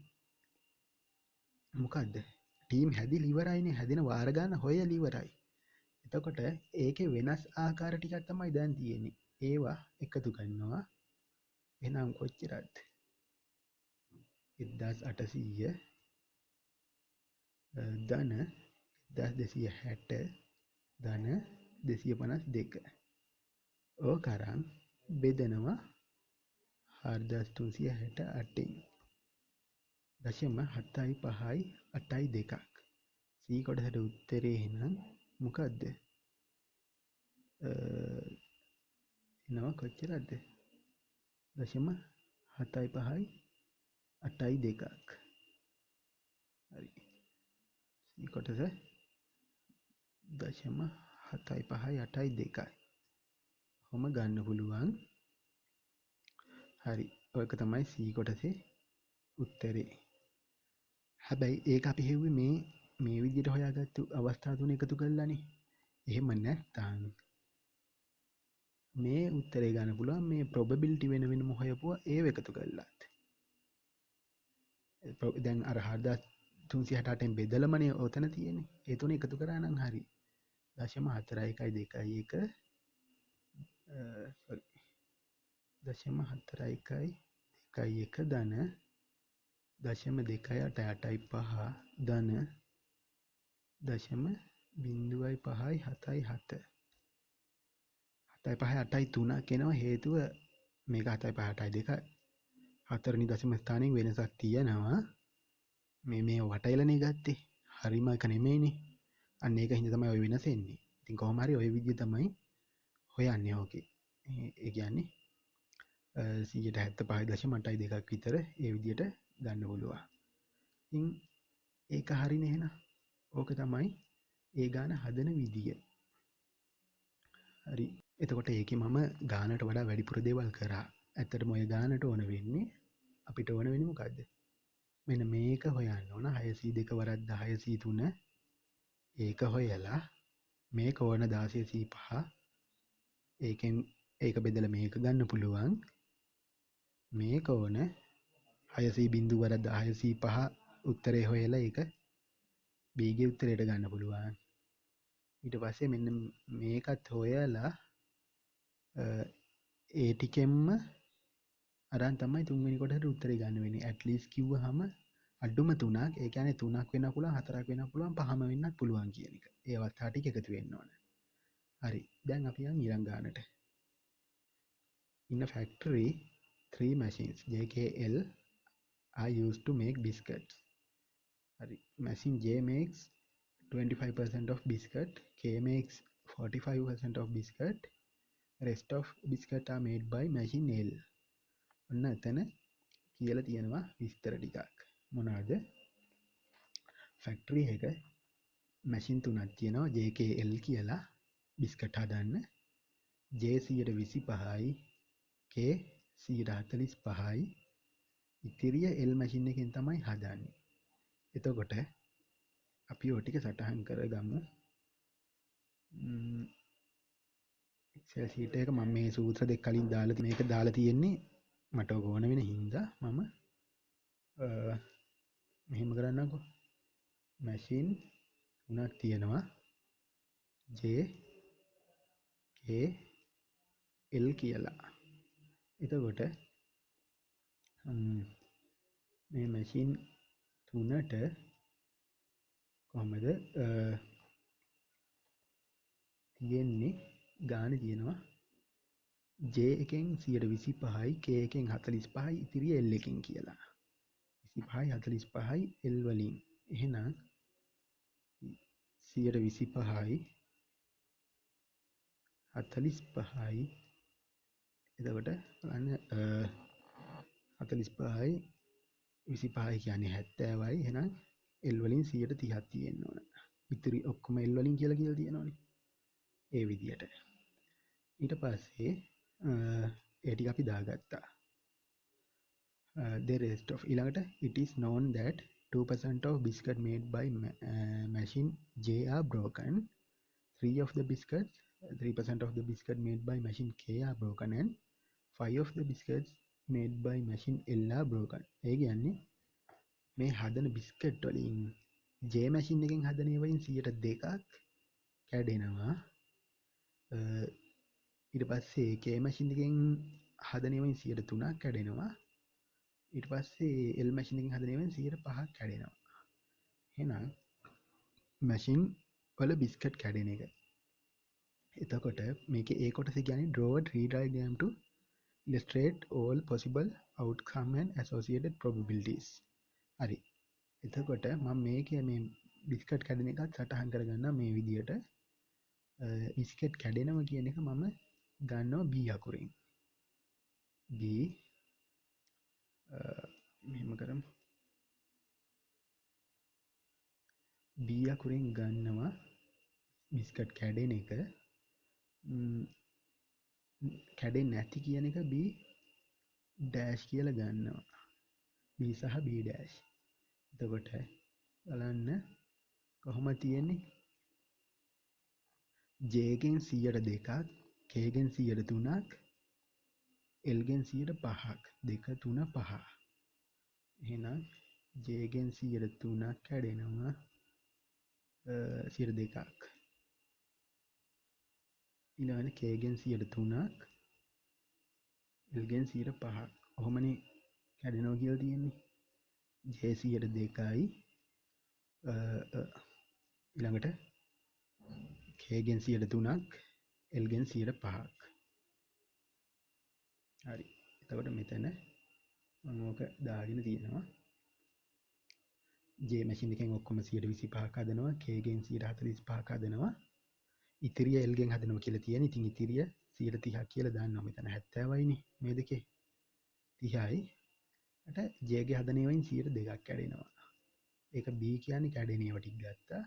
මොකද්ද? ටීම් හැදිලා ඉවරයිනේ. හැදෙන වාර ගන්න හොයලා ඉවරයි. එතකොට ඒකේ වෙනස් ආකාර ටිකක් තමයි දැන් තියෙන්නේ. ඒවා එකතු කරනවා. එහෙනම් කොච්චරද? 1800 ධන 1260 ධන 252. ඕක අරන් බෙදනවා 4368න්. දශම 7.5යි 8යි 2ක්. C කොටසට උත්තරේ එහෙනම් මොකද්ද? එනවා කොච්චරද? දශම 7.5යි 8යි 2ක්. හරි. C කොටස දශම 7.5යි 8යි 2යි. කොහොම ගන්න පුළුවන්? හරි. ඔයක තමයි C කොටසේ උත්තරේ. හැබැයි ඒක අපි හෙව්වේ මේ විදිහට හොයාගත්තු අවස්ථා තුන එකතු කරලානේ. එහෙම නැත්නම් මේ උත්තරේ ගන්න පුළුවන් මේ probability වෙන වෙනම හොයපුවා ඒව එකතු කරලාත්. දැන් අර 4368න් බෙදලමනේ ඔතන තියෙන්නේ. ඒ තුන එකතු කරා නම් හරි. 0.4121 sorry 0.4121 ධන 0.285 ධන 0.557 7.5 8යි 3ක් එනවා. හේතුව මේක 7.5 8යි 2 හතරවෙනි දශම ස්ථානයෙන් වෙනසක් තියෙනවා. මේ වටයිලනේ ගත්තේ. හරිම එක නෙමෙයිනේ. අන්න ඒක හින්දා තමයි ඔය වෙනස එන්නේ. ඉතින් කොහොම හරි ඔය විදිහ තමයි හොයන්නේ ඕකේ. ඒ කියන්නේ 175.82ක් විතර ඒ විදිහට ගන්න පුළුවන්. ඉතින් ඒක හරිනේ එහෙනම්. ඕක තමයි ඒ ගාන හදන විදිය. හරි. එතකොට ඒකේ මම ගානට වඩා වැඩිපුර දේවල් කරා. ඇත්තටම ඔය ගානට ඕන වෙන්නේ අපිට ඕන වෙන්නේ මොකද්ද? මෙන්න මේක හොයන්න ඕන 602 වරක් 10 ඒක හොයලා මේක ඕන 16 ඒකෙන් ඒක බෙදලා මේක ගන්න පුළුවන්. මේක ඕන 600 වරක් 10 උත්තරේ හොයලා ඒක B ගේ උත්තරයට ගන්න පුළුවන්. ඊට පස්සේ මෙන්න මේකත් හොයලා ඒ ටිකෙන්ම අරන් තමයි තුන්වෙනි කොටසට උත්තරේ ගන්න වෙන්නේ. at least කිව්වහම අඩුම 3ක්. ඒ කියන්නේ 3ක් වෙන්න පුළුවන්, 4ක් වෙන්න පුළුවන්, 5ම වෙන්නත් පුළුවන් කියන එක. ඒ අවස්ථා ටික එකතු වෙන්න ඕන. හරි. දැන් අපි යන් ඊළඟ ගානට. In a factory three machines JKL are used to make biscuits. Machine J makes 25% of biscuit, K makes 45% of biscuit, rest of biscuit are made by machine L. ඔන්න එතන කියලා තියෙනවා විස්තර ටිකක්. මොනවාද? ෆැක්ටරි එක මැෂින් තුනක් තියෙනවා JKL කියලා බිස්කට් හදන්න. J 125යි, K 145යි. ඉතිරිය L මැෂින් එකෙන් තමයි හදන්නේ. එතකොට අපි ඔය ටික සටහන් කරගමු. Excel sheet එක මම මේ සූත්‍ර දෙක කලින් දාලා මේක දාලා තියෙන්නේ මට ඕක ඕන වෙන හින්දා මම මෙහෙම කරන්නම්කෝ. මැෂින් තුනක් තියෙනවා J K L කියලා. එතකොට මේ මැෂින් තුනට කොහමද තියෙන්නේ ගාන තියෙනවා J එකෙන් 125යි, K එකෙන් 45යි, ඉතිරිය L එකෙන් කියලා. 25යි 45යි L වලින්. එහෙනම් 125යි 45යි එතකොට බලන්න 45යි 25යි කියන්නේ 70යි. එහෙනම් L වලින් 130ක් තියෙන්න ඕන. ඉතිරි ඔක්කොම L වලින් කියලා තියෙනවනේ. ඒ විදියට. ඊට පස්සේ ඒ ටික අපි දාගත්තා. The rest of ඊළඟට it is known that 2% of biscuit made by machine J are broken. 3% of the biscuit made by machine K are broken and 5 of the biscuits made by machine L are broken. ඒ කියන්නේ මේ හදන බිස්කට් වලින් J මැෂින් එකෙන් හදන ඒවායින් 2%ක් කැඩෙනවා. ඊට පස්සේ K මැෂින් එකෙන් හදන ඒවායින් 3%ක් කැඩෙනවා. ඊට පස්සේ L මැෂින් එකෙන් හදන ඒවායින් 5%ක් කැඩෙනවා. එහෙනම් මැෂින් වල බිස්කට් කැඩෙන එක. එතකොට මේකේ ඒ කොටස කියන්නේ draw a tree diagram to illustrate all possible outcome and associated probabilities. හරි. එතකොට මම මේකේ මේ බිස්කට් කැඩෙන එකත් සටහන් කරගන්න මේ විදියට බිස්කට් කැඩෙනවා කියන එක මම ගන්නවා B අකුරෙන්. B මෙහෙම කරමු. B අකුරෙන් ගන්නවා බිස්කට් කැඩෙන එක. කැඩෙන්නේ නැති කියන එක B ඩෑෂ් කියලා ගන්නවා. B සහ B ඩෑෂ්. එතකොට බලන්න කොහොම තියෙන්නේ J ගෙන් 102ක්, K ගෙන් 103ක්, L ගෙන් 105ක්. 2 3 5. එහෙනම් J ගෙන් 103ක් කැඩෙනවා 102ක්. ඊළඟට K ගෙන් 103ක්, L ගෙන් 105ක්. ඔහොමනේ කැඩෙනවා කියලා තියෙන්නේ. J 102යි ඊළඟට K ගෙන් 103ක්, L ගෙන් 105ක්. හරි. එතකොට මෙතන මම ඕක දාගෙන තියෙනවා. J මැෂින් එකෙන් ඔක්කොම 125ක් හදනවා, K ගෙන් 145ක් හදනවා. ඉතිරිය L ගෙන් හදනවා කියලා තියෙන. ඉතින් ඉතිරිය 130ක් කියලා දාන්නවා. මෙතන 70යිනේ මේ දෙකේ. 30යි. ට J ගේ හදන ඒවායින් 102ක් කැඩෙනවා. ඒක B කියන්නේ කැඩෙන ඒවා ටික ගත්තා.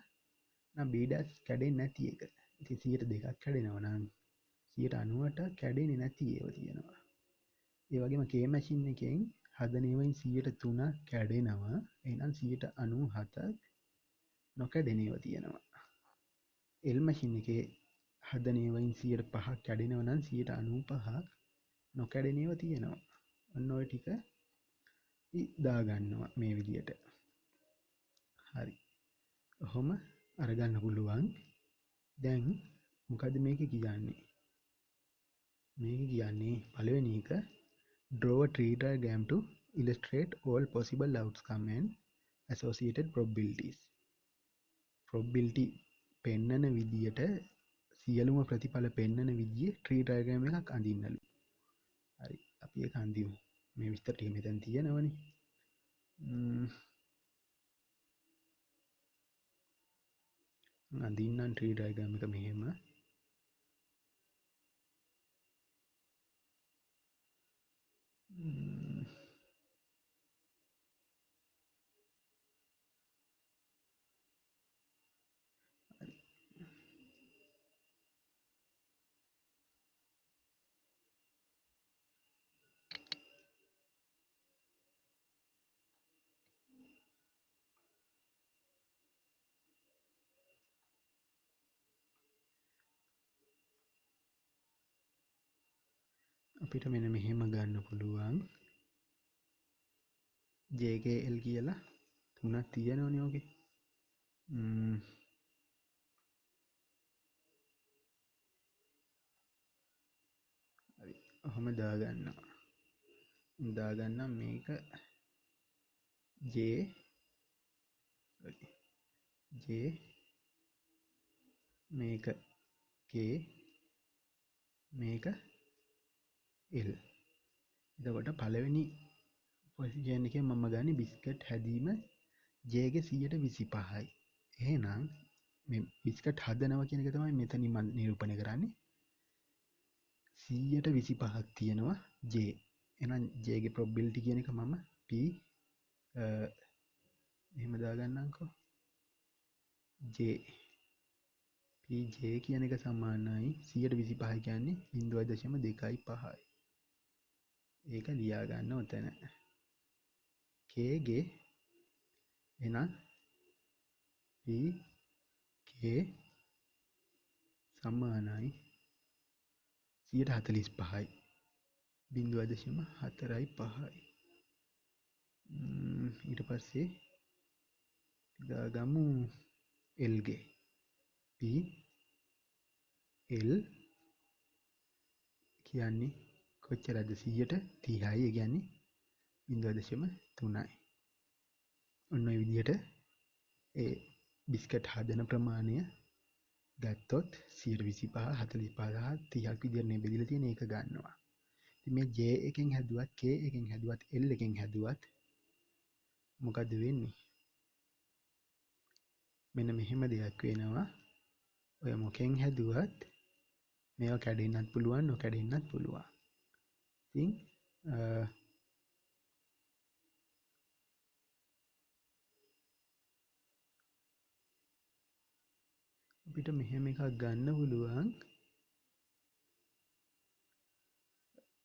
නම් B ඩැෂ් කැඩෙන්නේ නැති එක. ඉතින් 102ක් කැඩෙනවා නම් 90ට කැඩෙන්නේ නැති ඒවා තියෙනවා. ඒ වගේම K මැෂින් එකෙන් හදන ඒවායින් 103ක් කැඩෙනවා. එහෙනම් 97ක් නොකැඩෙන ඒවා තියෙනවා. L මැෂින් එකේ හදන ඒවායින් 105ක් කැඩෙනවා නම් 95ක් නොකැඩෙන ඒවා තියෙනවා. ඔන්න ඔය ටික දාගන්නවා මේ විදියට. හරි. ඔහොම අරගන්න පුළුවන්. දැන් මොකද මේක කියන්නේ? මේක කියන්නේ පළවෙනි එක draw a tree diagram to illustrate all possible outcome and associated probabilities. probability පෙන්නන විදියට සියලුම ප්‍රතිඵල පෙන්නන විදිහේ tree diagram එකක් අඳින්නලු. හරි. අපි ඒක අඳිමු. මේ විස්තර ටික මෙතන තියෙනවනේ. අඳින්නම් ට්‍රී ඩයග්‍රෑම් එක මෙහෙම. අපිට මෙන්න මෙහෙම ගන්න පුළුවන්. JKL කියලා තුනක් තියෙනවනේ ඕකේ. හරි. ඔහොම දාගන්නම් මේක J මේක K මේක L. එතකොට පළවෙනි පොසිෂන් එකේ මම ගන්නේ බිස්කට් හැදීම J ගේ 125යි. එහෙනම් මේ බිස්කට් හදනවා කියන එක තමයි මෙතනින් මම නිරූපණය කරන්නේ. 125ක් තියෙනවා J. එහෙනම් J ගේ probability කියන එක මම P එහෙම දාගන්නම්කෝ. J PJ කියන එක සමානයි 125 කියන්නේ 0.25යි. ඒක ලියා ගන්න උතන. K ගේ එහෙනම් PK සමානයි 145යි. 0.45යි. ඊට පස්සේ දාගමු L ගේ P L කියන්නේ කොච්චරද 130යි. ඒ කියන්නේ 0.3යි. ඔන්න ඔය විදිහට ඒ බිස්කට් හදන ප්‍රමාණය ගත්තොත් 125 45 30ක් විදිහට නේ බෙදලා තියෙන එක ගන්නවා. ඉතින් මේ J එකෙන් හැදුවත් K එකෙන් හැදුවත් L එකෙන් හැදුවත් මොකද වෙන්නේ? මෙන්න මෙහෙම දෙයක් වෙනවා. ඔය මොකෙන් හැදුවත් මේවා කැඩෙන්නත් පුළුවන් නොකැඩෙන්නත් පුළුවන්. ඉතින් අපිට මෙහෙම එකක් ගන්න පුළුවන්.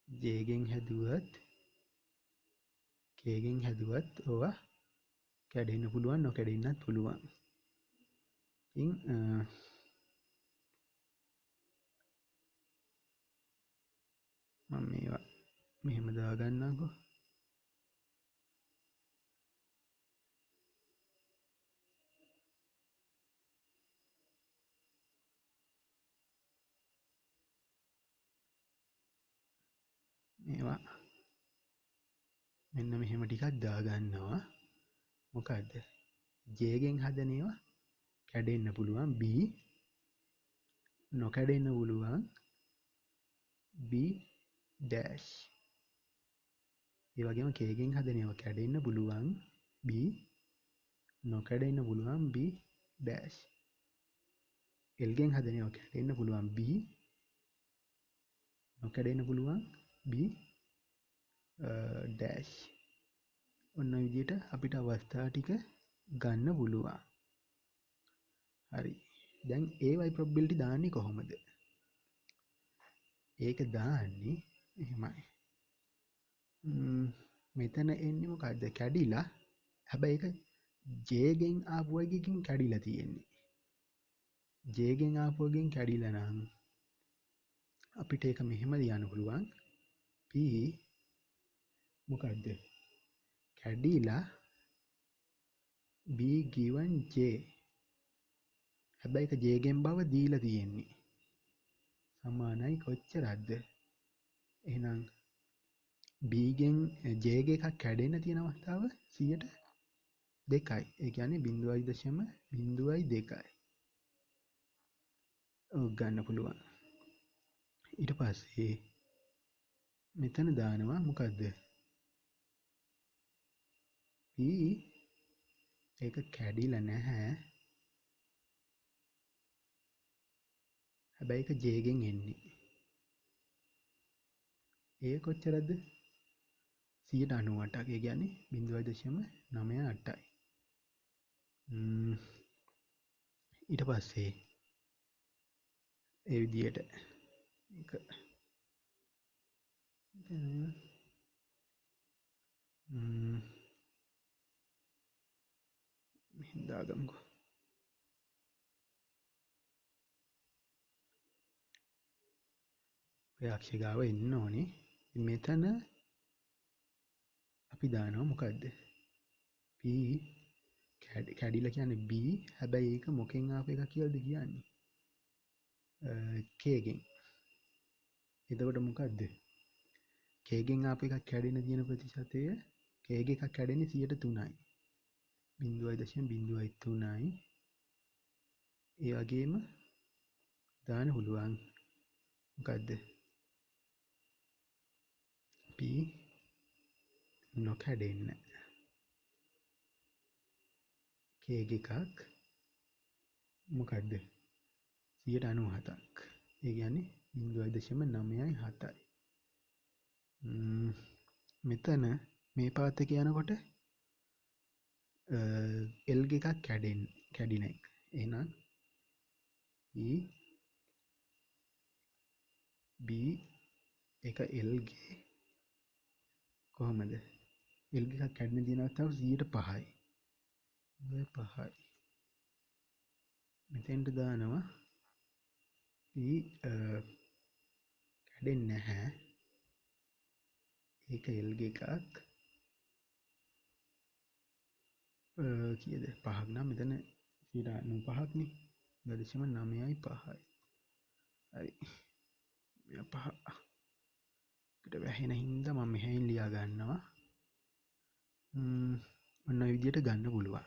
J ගෙන් හැදුවත් K ගෙන් හැදුවත් ඕවා කැඩෙන්න පුළුවන් නොකැඩෙන්නත් පුළුවන්. ඉතින් මම මේවා මෙහෙම දාගන්නම්කෝ. මේවා මෙන්න මෙහෙම ටිකක් දාගන්නවා. මොකද්ද? J ගෙන් හදන ඒවා කැඩෙන්න පුළුවන් B නොකැඩෙන්න පුළුවන් B dash. ඒ වගේම K ගෙන් හදන ඒවා කැඩෙන්න පුළුවන් B නොකැඩෙන්න පුළුවන් B dash. L ගෙන් හදන ඒවා කැඩෙන්න පුළුවන් B නොකැඩෙන්න පුළුවන් B dash. ඔන්න ඔය විදිහට අපිට අවස්ථා ටික ගන්න පුළුවන්. හරි. දැන් AY probability දාන්නේ කොහොමද? ඒක දාන්නේ එහෙමයි. මෙතන එන්නේ මොකද්ද? කැඩිලා. හැබැයි ඒක J ගෙන් ආපු එකකින් කැඩිලා තියෙන්නේ. J ගෙන් ආපු එකකින් කැඩිලා නම් අපිට ඒක මෙහෙම ලියන්න පුළුවන්. P මොකද්ද? කැඩිලා B given J. හැබැයි ඒක J ගෙන් බව දීලා තියෙන්නේ. සමානයි කොච්චරක්ද? එහෙනම් B ගෙන් J ගේ එකක් කැඩෙන්න තියෙන අවස්ථාව 2යි. ඒ කියන්නේ 0.02යි. ඔක් ගන්න පුළුවන්. ඊට පස්සේ මෙතන දානවා මොකද්ද? P ඒක කැඩිලා නැහැ. හැබැයි ඒක J ගෙන් එන්නේ. ඒ කොච්චරද? 98ක්. ඒ කියන්නේ 0.98යි. ඊට පස්සේ ඒ විදියට එක මෙහෙන් දාගමුකෝ. ඔය අක්ෂය ගාව එන්න ඕනේ. මෙතන අපි දානවා මොකද්ද? P කැඩිලා කියන්නේ B. හැබැයි ඒක මොකෙන් ආපු එකක් කියලාද කියන්නේ? K ගෙන්. එතකොට මොකද්ද? K ගෙන් ආපු එකක් කැඩෙන තියෙන ප්‍රතිශතය K ගේ එකක් කැඩෙන්නේ 3යි. 0.03යි. ඒ වගේම දාන්න පුළුවන් මොකද්ද? P නොකැඩෙන්න K ගේ එකක් මොකද්ද? 97ක්. ඒ කියන්නේ 0.97යි. මෙතන මේ පාත් එක යනකොට L ගේ එකක් කැඩින එක. එහෙනම් E B එක L ගේ කොහමද? L ගේ එකක් කැඩෙන දිනක් තව 5යි. 5යි. මෙතෙන්ට දානවා P කැඩෙන්නේ නැහැ. ඒක L ගේ එකක් කීයද? 5ක් නම් මෙතන 95ක්නේ. 0.95යි. හරි. මෙයා 5 කට වැහෙන හින්දා මම මෙහෙන් ලියා ගන්නවා. ඔන්න ඔය විදිහට ගන්න පුළුවන්.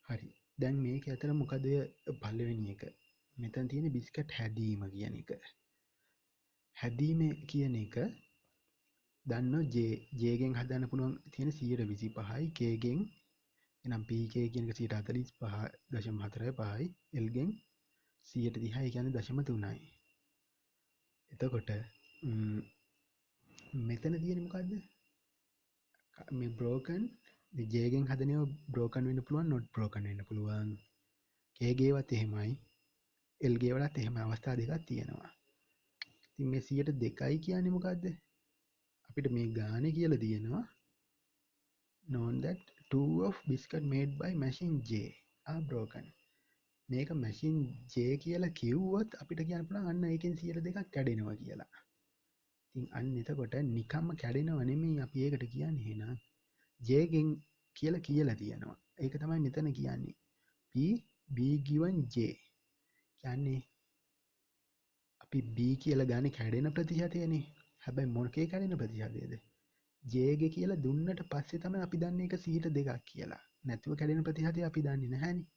හරි. දැන් මේක ඇතර මොකද පළවෙනි එක? මෙතන තියෙන බිස්කට් හැදීම කියන එක. හැදීම කියන එක දන්නවා J ගෙන් හදන්න පුළුවන් තියෙන 125යි K ගෙන් එනම් PK කියන එක 45.45යි L ගෙන් 130යි කියන්නේ 0.3යි. එතකොට මෙතන තියෙන මොකද්ද? මේ broken J ගෙන් හදන ඒවා broken වෙන්න පුළුවන් not broken වෙන්න පුළුවන්. K ගේවත් එහෙමයි. L ගේ වලත් එහෙම අවස්ථා දෙකක් තියෙනවා. ඉතින් මේ 102යි කියන්නේ මොකද්ද? අපිට මේ ගානේ කියලා තියෙනවා known that two of biscuit made by machine J are broken. මේක machine J කියලා කිව්වොත් අපිට කියන්න පුළුවන් අන්න ඒකෙන් 102ක් කැඩෙනවා කියලා. ඉතින් අන්න එතකොට නිකම්ම කැඩෙනව නෙමෙයි අපි ඒකට කියන්නේ එහෙනම් J ගෙන් කියලා තියෙනවා. ඒක තමයි මෙතන කියන්නේ. P B given J කියන්නේ අපි B කියලා ගන්නේ කැඩෙන ප්‍රතිශතයනේ. හැබැයි මොකේ කැඩෙන ප්‍රතිශතයද? J ගේ කියලා දුන්නට පස්සේ තමයි අපි දන්නේ ඒක 102ක් කියලා. නැතුව කැඩෙන ප්‍රතිශතය අපි දන්නේ නැහැනේ.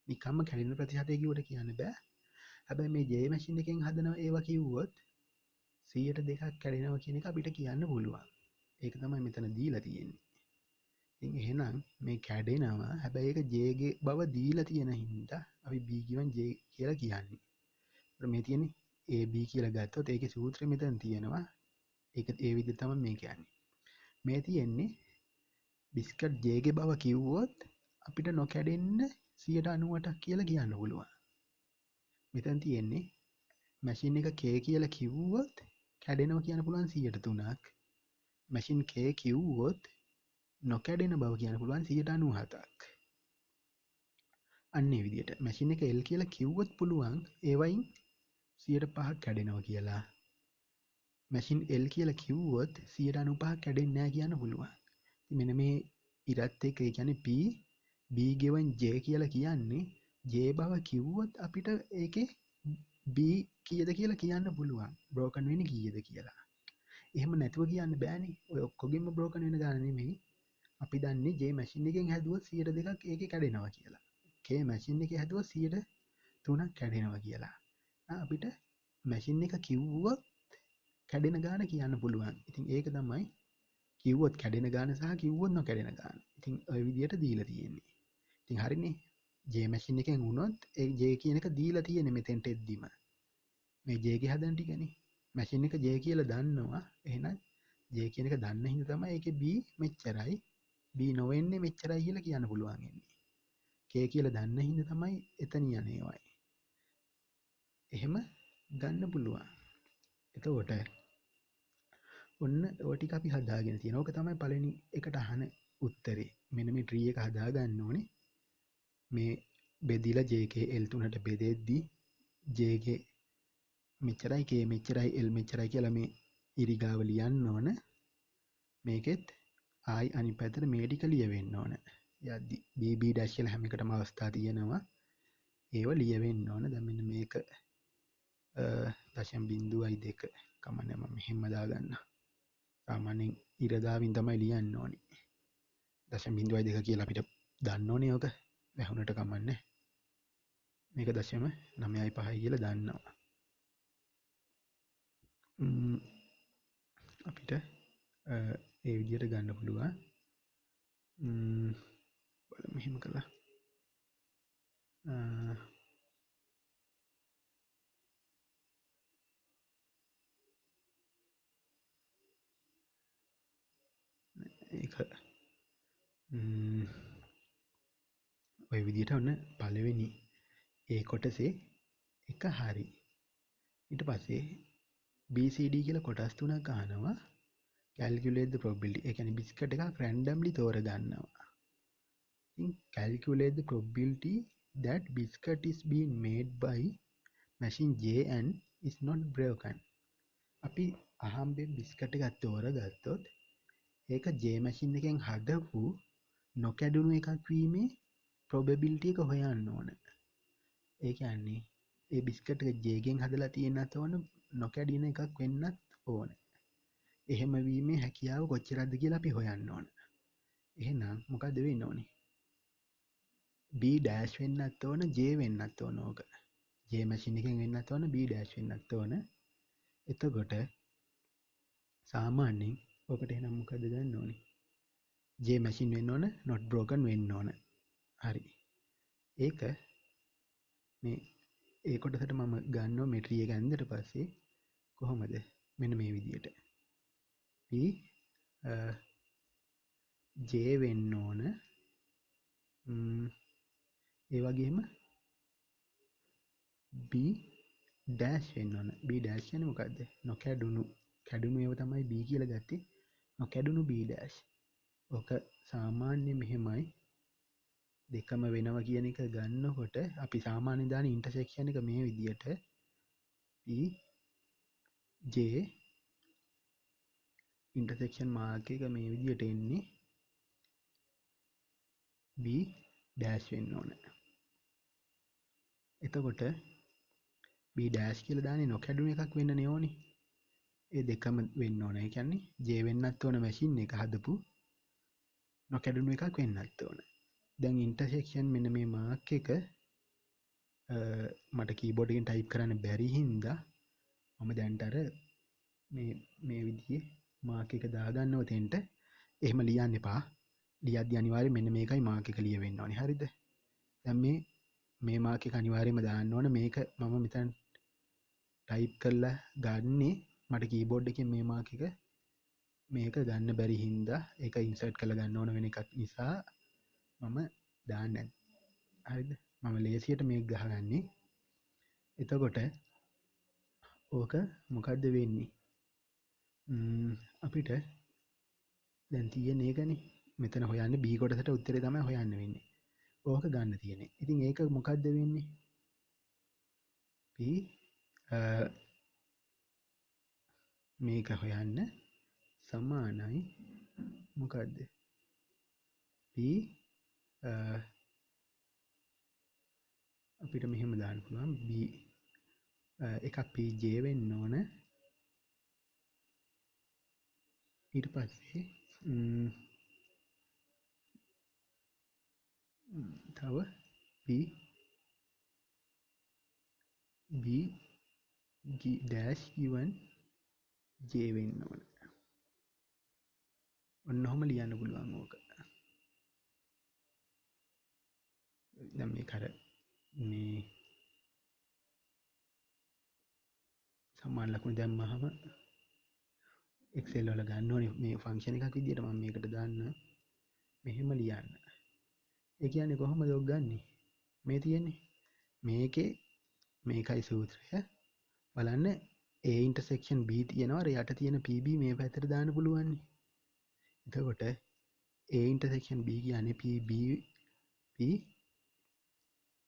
නිකම්ම කැඩෙන ප්‍රතිශතය කිව්වට කියන්න බෑ. හැබැයි මේ J මැෂින් එකෙන් හදන ඒවා කිව්වොත් 102ක් කැඩෙනවා කියන එක අපිට කියන්න පුළුවන්. ඒක තමයි මෙතන දීලා තියෙන්නේ. ඉතින් එහෙනම් මේ කැඩෙනවා. හැබැයි ඒක J ගේ බව දීලා තියෙන හින්දා අපි B given J කියලා කියන්නේ. මේ තියෙන්නේ AB කියලා ගත්තොත් ඒකේ සූත්‍රය මෙතන තියෙනවා. ඒක ඒ විදිහට තමයි මේ කියන්නේ. මේ තියෙන්නේ බිස්කට් J ගේ බව කිව්වොත් අපිට නොකැඩෙන්න 98ක් කියලා කියන්න පුළුවන්. මෙතන තියෙන්නේ මැෂින් එක K කියලා කිව්වොත් කැඩෙනවා කියන්න පුළුවන් 103ක්. මැෂින් K කිව්වොත් නොකැඩෙන බව කියන්න පුළුවන් 97ක්. අන්න ඒ විදිහට මැෂින් එක L කියලා කිව්වොත් පුළුවන් ඒ වයින් 105ක් කැඩෙනවා කියලා. මැෂින් L කියලා කිව්වොත් 95ක් කැඩෙන්නේ නැහැ කියන්න පුළුවන්. ඉතින් මෙන්න මේ ඉරත් එක්ක ඒ කියන්නේ P B given J කියලා කියන්නේ J බව කිව්වොත් අපිට ඒකේ B කීයද කියලා කියන්න පුළුවන්. broken වෙන්නේ කීයද කියලා. එහෙම නැතුව කියන්න බෑනේ. ඔය ඔක්කොගෙම broken වෙන ගාන නෙමෙයි. අපි දන්නේ J මැෂින් එකෙන් හැදුවොත් 102ක් ඒකේ කැඩෙනවා කියලා. K මැෂින් එකේ හැදුවොත් 103ක් කැඩෙනවා කියලා. අපිට මැෂින් එක කිව්වොත් කැඩෙන ගාන කියන්න පුළුවන්. ඉතින් ඒක තමයි කිව්වොත් කැඩෙන ගාන සහ කිව්වොත් නොකැඩෙන ගාන. ඉතින් ඔය විදිහට දීලා තියෙන්නේ. ඉතින් හරිනේ. J මැෂින් එකෙන් වුණොත් ඒ J කියන එක දීලා තියෙන්නේ මෙතෙන්ට එද්දිම. මේ J ගේ හදන ටිකනේ. මැෂින් එක J කියලා දන්නවා. එහෙනම් J කියන එක දන්න හින්දා තමයි ඒකේ B මෙච්චරයි. B නොවෙන්නේ මෙච්චරයි කියලා කියන්න පුළුවන් වෙන්නේ. K කියලා දන්න හින්දා තමයි එතන යන්නේ. එහෙම ගන්න පුළුවන්. එතකොට ඔන්න ඔය ටික අපි හදාගෙන තියෙනවා. ඕක තමයි පළවෙනි එකට අහන උත්තරේ. මෙන්න මේ ට්‍රී එක හදා ගන්න ඕනේ. මේ බෙදිලා JK L3ට බෙදෙද්දී JK මෙච්චරයි K මෙච්චරයි L මෙච්චරයි කියලා මේ ඉරිගාව ලියන්න ඕන. මේකෙත් ආයි අනිත් පැත්තට මේ ටික ලියවෙන්න ඕන. යද්දි BB ඩැෂ් කියලා හැම එකටම අවස්ථා තියෙනවා. ඒව ලියවෙන්න ඕන. දැන් මෙන්න මේක 0.2 කමන්නේ මම මෙහෙම දාගන්න. සාමාන්‍යයෙන් ඉරදාවින් තමයි ලියන්න ඕනේ. 0.2 කියලා අපිට දන්න ඕනේ ඔක. වැහුනට කමන්නේ. මේක 0.95 කියලා දන්නවා. අපිට ඒ විදිහට ගන්න පුළුවන්. බලමු මෙහෙම කළා. ඒක ඔය විදිහට ඔන්න පළවෙනි ඒ කොටසේ එක හරි. ඊට පස්සේ BCD කියලා කොටස් තුනක් අහනවා. calculate the probability. ඒ කියන්නේ බිස්කට් එකක් randomly තෝරගන්නවා. ඉතින් calculate the probability that biscuit is being made by machine J and is not broken. අපි අහම්බෙන් බිස්කට් එකක් තෝරගත්තොත් ඒක J මැෂින් එකෙන් හදපු නොකැඩුණු එකක් වීමේ probability එක හොයන්න ඕන. ඒ කියන්නේ ඒ බිස්කට් එක J ගෙන් හදලා තියෙන්නත් ඕන නොකැඩෙන එකක් වෙන්නත් ඕන. එහෙම වීමේ හැකියාව කොච්චරද කියලා අපි හොයන්න ඕන. එහෙනම් මොකද වෙන්න ඕනේ? B ඩෑෂ් වෙන්නත් ඕන J වෙන්නත් ඕන ඕක. J මැෂින් එකෙන් වෙන්නත් ඕන B ඩෑෂ් වෙන්නත් ඕන. එතකොට සාමාන්‍යයෙන් ඔකට එහෙනම් මොකද ගන්න ඕනේ? J මැෂින් වෙන්න ඕන not broken වෙන්න ඕන. හරි. ඒක මේ ඒ කොටසට මම ගන්නවා මේ ට්‍රී එක ඇන්දට පස්සේ කොහොමද? මෙන්න මේ විදියට. P J වෙන්න ඕන. ඒ වගේම B ඩෑෂ් වෙන්න ඕන. B ඩෑෂ් කියන්නේ මොකද්ද? නොකැඩුණු. කැඩුණු ඒවා තමයි B කියලා ගත්තේ. නොකැඩුණු B ඩෑෂ්. ඔක සාමාන්‍යයෙන් මෙහෙමයි. දෙකම වෙනවා කියන එක ගන්නකොට අපි සාමාන්‍යයෙන් දාන ඉන්ටර්සෙක්ෂන් එක මේ විදියට P J ඉන්ටර්සෙක්ෂන් මාර්ක් එක මේ විදියට එන්නේ B ඩෑෂ් වෙන්න ඕන. එතකොට B ඩෑෂ් කියලා දාන්නේ නොකැඩුණු එකක් වෙන්න ඕනේ. ඒ දෙකම වෙන්න ඕන. ඒ කියන්නේ J වෙන්නත් ඕන මැෂින් එක හදපු නොකැඩුණු එකක් වෙන්නත් ඕන. දැන් ඉන්ටර්සෙක්ෂන් මෙන්න මේ මාර්ක් එක මට කීබෝඩ් එකෙන් ටයිප් කරන්න බැරි හින්දා මම දැන්ට අර මේ විදිහේ මාර්ක් එක දාගන්නව තෙන්ට. එහෙම ලියන්න එපා. ලියද්දි අනිවාර්යයෙන් මෙන්න මේකයි මාර්ක් එක ලියවෙන්න ඕනේ. හරිද? දැන් මේ මාර්ක් එක අනිවාර්යයෙන්ම දාන්න ඕන. මේක මම මෙතන ටයිප් කරලා ගන්නේ මට කීබෝඩ් එකෙන් මේ මාර්ක් එක මේක ගන්න බැරි හින්දා ඒක ඉන්සර්ට් කරලා ගන්න ඕන වෙන එකක් නිසා මම දාන්නේ නැහැ. හරිද? මම ලේසියට මේක ගහගන්නේ. එතකොට ඕක මොකද්ද වෙන්නේ? අපිට දැන් තියෙන ඒකනේ. මෙතන හොයන්නේ B කොටසට උත්තරේ තමයි හොයන්න වෙන්නේ. ඕක ගන්න තියෙන්නේ. ඉතින් ඒක මොකද්ද වෙන්නේ? P මේක හොයන්න සමානයි මොකද්ද? P අපිට මෙහෙම දාන්න පුළුවන් B එකක් PJ වෙන්න ඕන. ඊට පස්සේ තව B G dash given J වෙන්න ඕන. ඔන්න ඔහොම ලියන්න පුළුවන් ඕක. දැන් මේ කර මේ සමාන ලකුණු දැම්මහම Excel වල ගන්න ඕනේ මේ ෆන්ක්ෂන් එකක් විදියට මම මේකට දාන්න මෙහෙම ලියන්න. ඒ කියන්නේ කොහොමද ඔක් ගන්නෙ? මේ තියෙන්නේ මේකේ මේකයි සූත්‍රය. බලන්න A intersection B තියෙනවා. අර යට තියෙන PB මේ පැත්තට දාන්න පුළුවන්. එතකොට A intersection B කියන්නේ PB P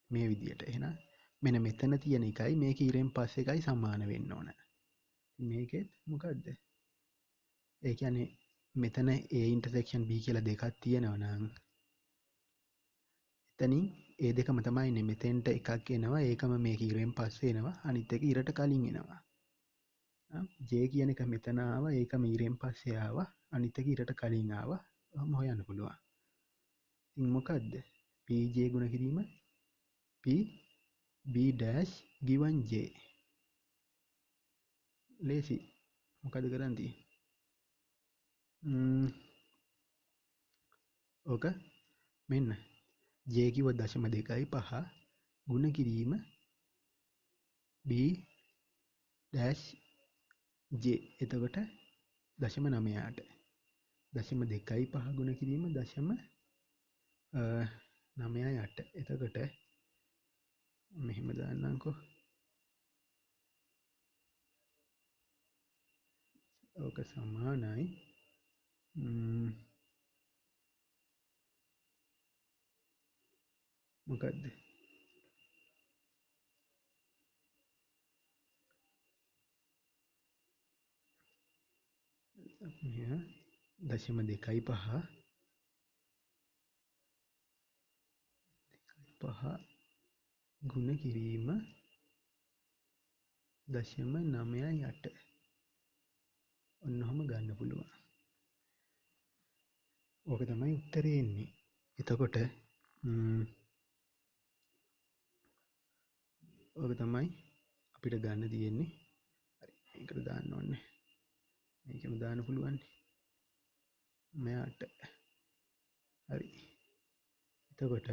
මේ විදියට. එහෙනම් මෙන්න මෙතන තියෙන එකයි මේක ඉරෙන් පස්සේ එකයි සමාන වෙන්න ඕන. මේකෙත් මොකද්ද? ඒ කියන්නේ මෙතන A intersection B කියලා දෙකක් තියෙනවා නම් එතනින් ඒ දෙකම තමයිනේ මෙතෙන්ට එකක් එනවා. ඒකම මේක ඉරෙන් පස්සේ එනවා. අනිත් එක ඉරට කලින් එනවා. J කියන එක මෙතන ආවා. ඒකම ඉරෙන් පස්සේ ආවා. අනිත් එක ඉරට කලින් ආවා. ඔහොම හොයන්න පුළුවන්. ඉතින් මොකද්ද? PJ ගුණ කිරීම P B dash given J. ලේසි. මොකද කරන්න තියෙන්නේ? ඕක මෙන්න J කිව්ව 0.25 ගුණ කිරීම B dash J. එතකොට 0.9ට 0.25 ගුණ කිරීම 0.98. එතකොට මෙහෙම දාන්නම්කෝ. ඕක සමානයි මොකද්ද? මෙහෙම 0.25 ගුණ කිරීම 0.98. ඔන්න ඔහම ගන්න පුළුවන්. ඕක තමයි උත්තරේ එන්නේ. එතකොට ඕක තමයි අපිට ගන්න තියෙන්නේ. හරි මේකට දාන්න ඕනේ. මේකම දාන්න පුළුවන්. මෙයාට හරි. එතකොට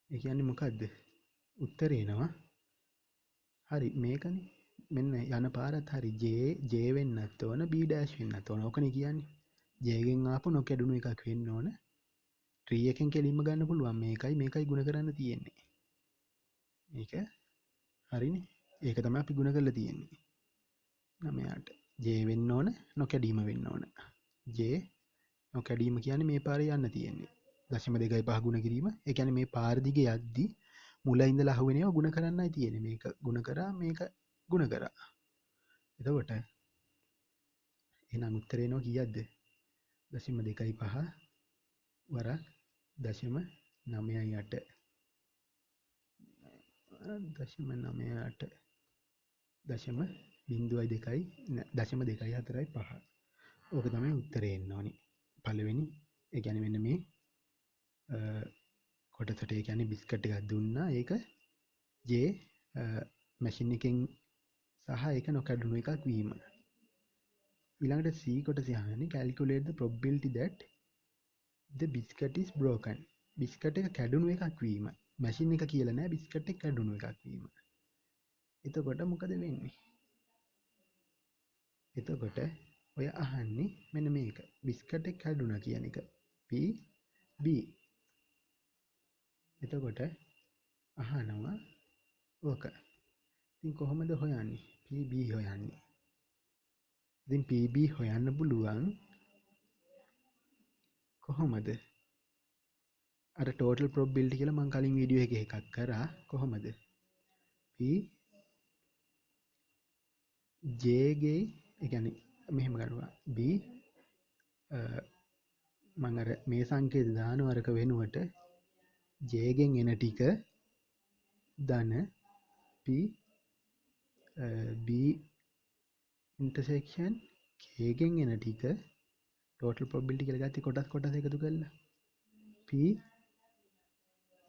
ඒ කියන්නේ මොකද්ද? උත්තරේ එනවා. හරි මේකනේ. මෙන්න යන පාරත් හරි. J වෙන්නත් ඕන B dash වෙන්නත් ඕන. ඕකනේ කියන්නේ. J ගෙන් ආපු නොකැඩුණු එකක් වෙන්න ඕන. tree එකෙන් කෙලින්ම ගන්න පුළුවන්. මේකයි ගුණ කරන්න තියෙන්නේ. මේක හරිනේ. ඒක තමයි අපි ගුණ කරලා තියෙන්නේ. 9ට J වෙන්න ඕන නොකැඩීම වෙන්න ඕන. J නොකැඩීම කියන්නේ මේ පාරේ යන්න තියෙන්නේ. 0.25 ගුණ කිරීම. ඒ කියන්නේ මේ පාර දිගේ යද්දි මුල ඉඳලා අහුවෙන ඒවා ගුණ කරන්නයි තියෙන්නේ. මේක ගුණ කරා මේක ගුණ කරා. එතකොට එහෙනම් උත්තරේ එනවා කීයක්ද? 0.25 වරක් 0.98. 0.98 0.245. ඕක තමයි උත්තරේ එන්න ඕනි. පළවෙනි ඒ කියන්නේ මෙන්න මේ කොටසට ඒ කියන්නේ බිස්කට් එකක් දුන්නා. ඒක J මැෂින් එකෙන් සහ ඒක නොකඩුණු එකක් වීම. ඊළඟට C කොටස යහන්නේ calculate the probability that the biscuit is broken. Biscuit එක කැඩුණු එකක් වීම. මැෂින් එක කියලා නෑ බිස්කට් එක කැඩුණු එකක් වීම. එතකොට මොකද වෙන්නේ? එතකොට ඔය අහන්නේ මෙන්න මේක. බිස්කට් එක කැඩුණා කියන එක. P B. එතකොට අහනවා ඕක. ඉතින් කොහොමද හොයන්නේ? PB හොයන්නේ. ඉතින් PB හොයන්න පුළුවන් කොහොමද? අර total probability කියලා මම කලින් වීඩියෝ එකේ එකක් කරා. කොහොමද? P J ගේ ඒ කියන්නේ මෙහෙම ගන්නවා. B මම අර මේ සංකේත දානවා අරක වෙනුවට J ගෙන් එන ටික ධන P B intersection K ගෙන් එන ටික total probability කියලා ගත්තේ කොටස් එකතු කරලා P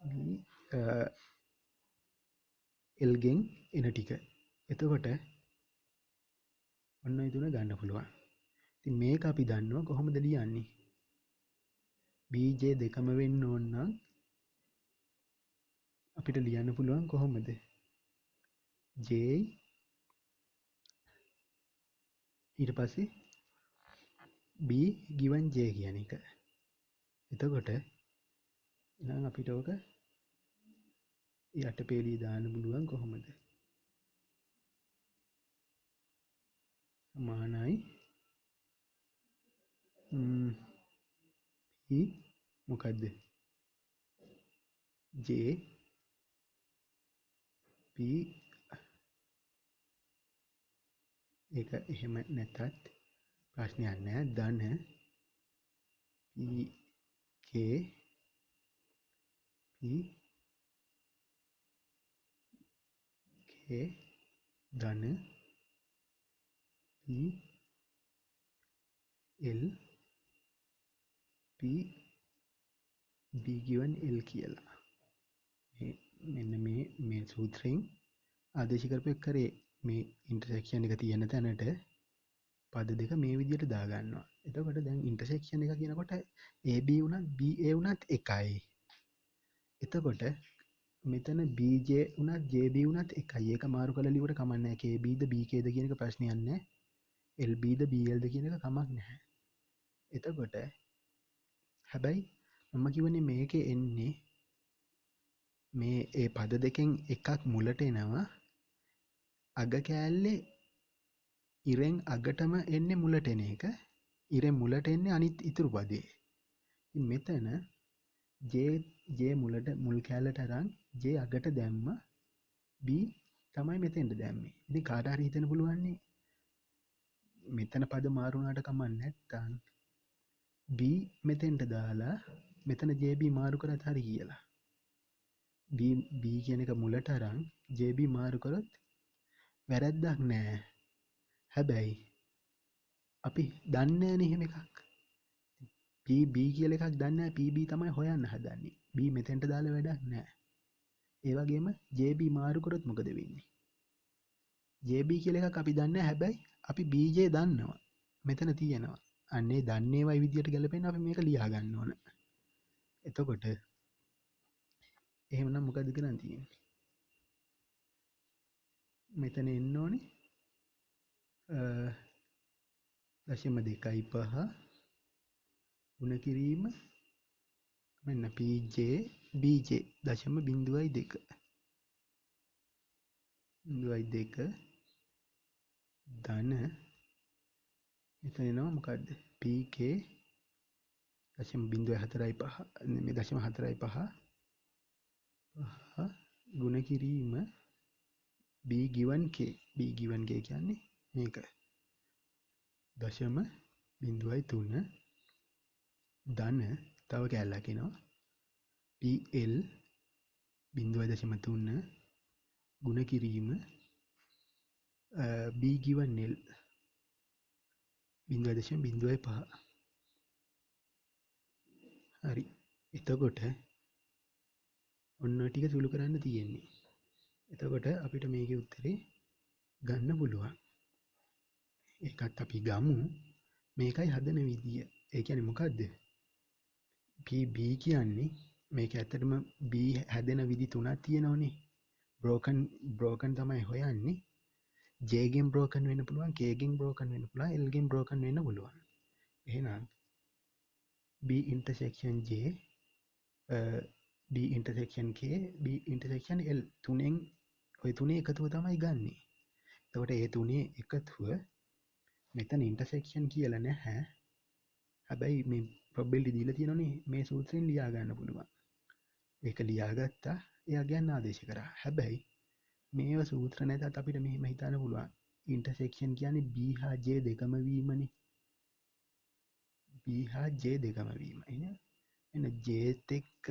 B L ගෙන් එන ටික. එතකොට ඔන්න ඒ තුන ගන්න පුළුවන්. ඉතින් මේක අපි දන්නවා කොහොමද ලියන්නේ? BJ දෙකම වෙන්න ඕන නම් අපිට ලියන්න පුළුවන් කොහොමද? J ඊට පස්සේ B given J කියන එක. එතකොට එහෙනම් අපිට ඕක යට පෙළිය දාන්න පුළුවන් කොහොමද? සමානයි P මොකද්ද? J P ඒක එහෙම නැතත් ප්‍රශ්නයක් නෑ. ධන P K P K ධන P L P B given L කියලා. මෙන්න මේ සූත්‍රයෙන් ආදේශ කරපු කරේ මේ ඉන්ටර්සෙක්ෂන් එක තියෙන තැනට පද දෙක මේ විදිහට දාගන්නවා. එතකොට දැන් ඉන්ටර්සෙක්ෂන් එක කියනකොට AB වුණත් BA වුණත් එකයි. එතකොට මෙතන BJ වුණත් JB වුණත් එකයි. ඒක මාරු කරලා ලියුවට කමක් නැහැ. KB ද BK ද කියන එක ප්‍රශ්නයක් නැහැ. LB ද BL ද කියන එක කමක් නැහැ. එතකොට හැබැයි මම කියවනේ මේකේ එන්නේ මේ ඒ පද දෙකෙන් එකක් මුලට එනවා. අග කෑල්ලේ ඉරෙන් අගටම එන්නේ මුලට එන එක. ඉරෙන් මුලට එන්නේ අනිත් ඉතුරු පදේ. ඉතින් මෙතන J මුලට මුල් කෑල්ලට අරන් J අගට දැම්ම B තමයි මෙතෙන්ට දැම්මේ. ඉතින් කාට හරි හිතෙන්න පුළුවන්නේ මෙතන පද මාරු වුණාට කමක් නැත්තම් B මෙතෙන්ට දාලා මෙතන JB මාරු කරත් හරි කියලා. B කියන එක මුලට අරන් JB මාරු කරොත් වැරැද්දක් නෑ. හැබැයි අපි දන්නේ නෑනේ එහෙම එකක්. PB කියලා එකක් දන්නේ නෑ. PB තමයි හොයන්න හදන්නේ. B මෙතෙන්ට දාලා වැඩක් නෑ. ඒ වගේම JB මාරු කරොත් මොකද වෙන්නේ? JB කියලා එකක් අපි දන්නේ නෑ. හැබැයි අපි BJ දන්නවා. මෙතන තියෙනවා. අන්නේ දන්නේ වයි විදියට ගැලපෙන්න අපි මේක ලියා ගන්න ඕන. එතකොට එහෙමනම් මොකද කරන්න තියෙන්නේ? මෙතන එන්න ඕනේ 0.25 ගුණ කිරීම මෙන්න PJ BJ 0.02 ධන මෙතන එනවා මොකද්ද? PK 0.45 මේ 0.45 ගුණ කිරීම B given K. B given K කියන්නේ මේක 0.03 ධන තව කැලලක් එනවා PL 0.3 ගුණ කිරීම B given L 0.05. හරි. එතකොට ඔන්න ටික සුළු කරන්න තියෙන්නේ. එතකොට අපිට මේකේ උත්තරේ ගන්න පුළුවන්. ඒකත් අපි ගමු. මේකයි හදන විදිය. ඒ කියන්නේ මොකද්ද? PB කියන්නේ මේක ඇත්තටම B හැදෙන විදි තුනක් තියෙනවනේ. broken තමයි හොයන්නේ. J ගෙන් broken වෙන්න පුළුවන්, K ගෙන් broken වෙන්න පුළුවන්, L ගෙන් broken වෙන්න පුළුවන්. එහෙනම් B intersection J B intersection K B intersection L තුනෙන් ඔය තුනේ එකතුව තමයි ගන්නෙ. එතකොට ඒ තුනේ එකතුව මෙතන intersection කියලා නැහැ. හැබැයි මේ probability දීලා තියෙනනේ මේ සූත්‍රයෙන් ලියා ගන්න පුළුවන්. ඒක ලියාගත්තා. එයා ගන්න ආදේශ කරා. හැබැයි මේව සූත්‍ර නැතත් අපිට මෙහෙම හිතන්න පුළුවන්. intersection කියන්නේ B හා J දෙකම වීමනේ. B හා J දෙකම වීම. එන්න J එක්ක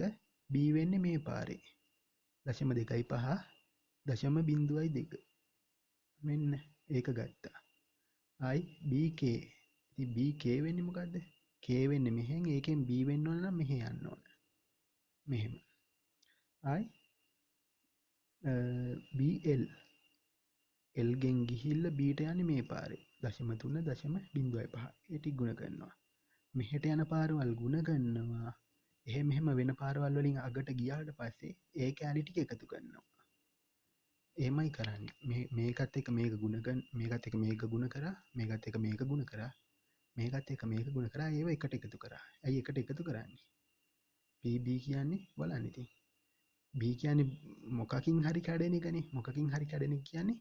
B වෙන්නේ මේ පාරේ. 0.25 0.02 මෙන්න ඒක ගත්තා. I BK. ඉතින් BK වෙන්නේ මොකද්ද? K වෙන්නේ මෙහෙන්. ඒකෙන් B වෙන්න ඕන නම් මෙහෙ යන්න ඕන. මෙහෙම. I BL L ගෙන් ගිහිල්ලා B ට යන්නේ මේ පාරේ 0.3.05 ඒ ටික ගුණ කරනවා. මෙහෙට යන පාරවල් ගුණ කරනවා. එහෙම වෙන පාරවල් වලින් අගට ගියාට පස්සේ ඒ කැලි ටික එකතු කරනවා. එහෙමයි කරන්නේ. මේකත් එක මේක ගුණ කරන මේකත් එක මේක ගුණ කරා මේකත් එක මේක ගුණ කරා මේකත් එක මේක ගුණ කරා ඒව එකට එකතු කරා. ඇයි එකට එකතු කරන්නේ? PB කියන්නේ බලන්න ඉතින්. B කියන්නේ මොකකින් හරි කැඩෙන එකනේ. මොකකින් හරි කැඩෙන එක කියන්නේ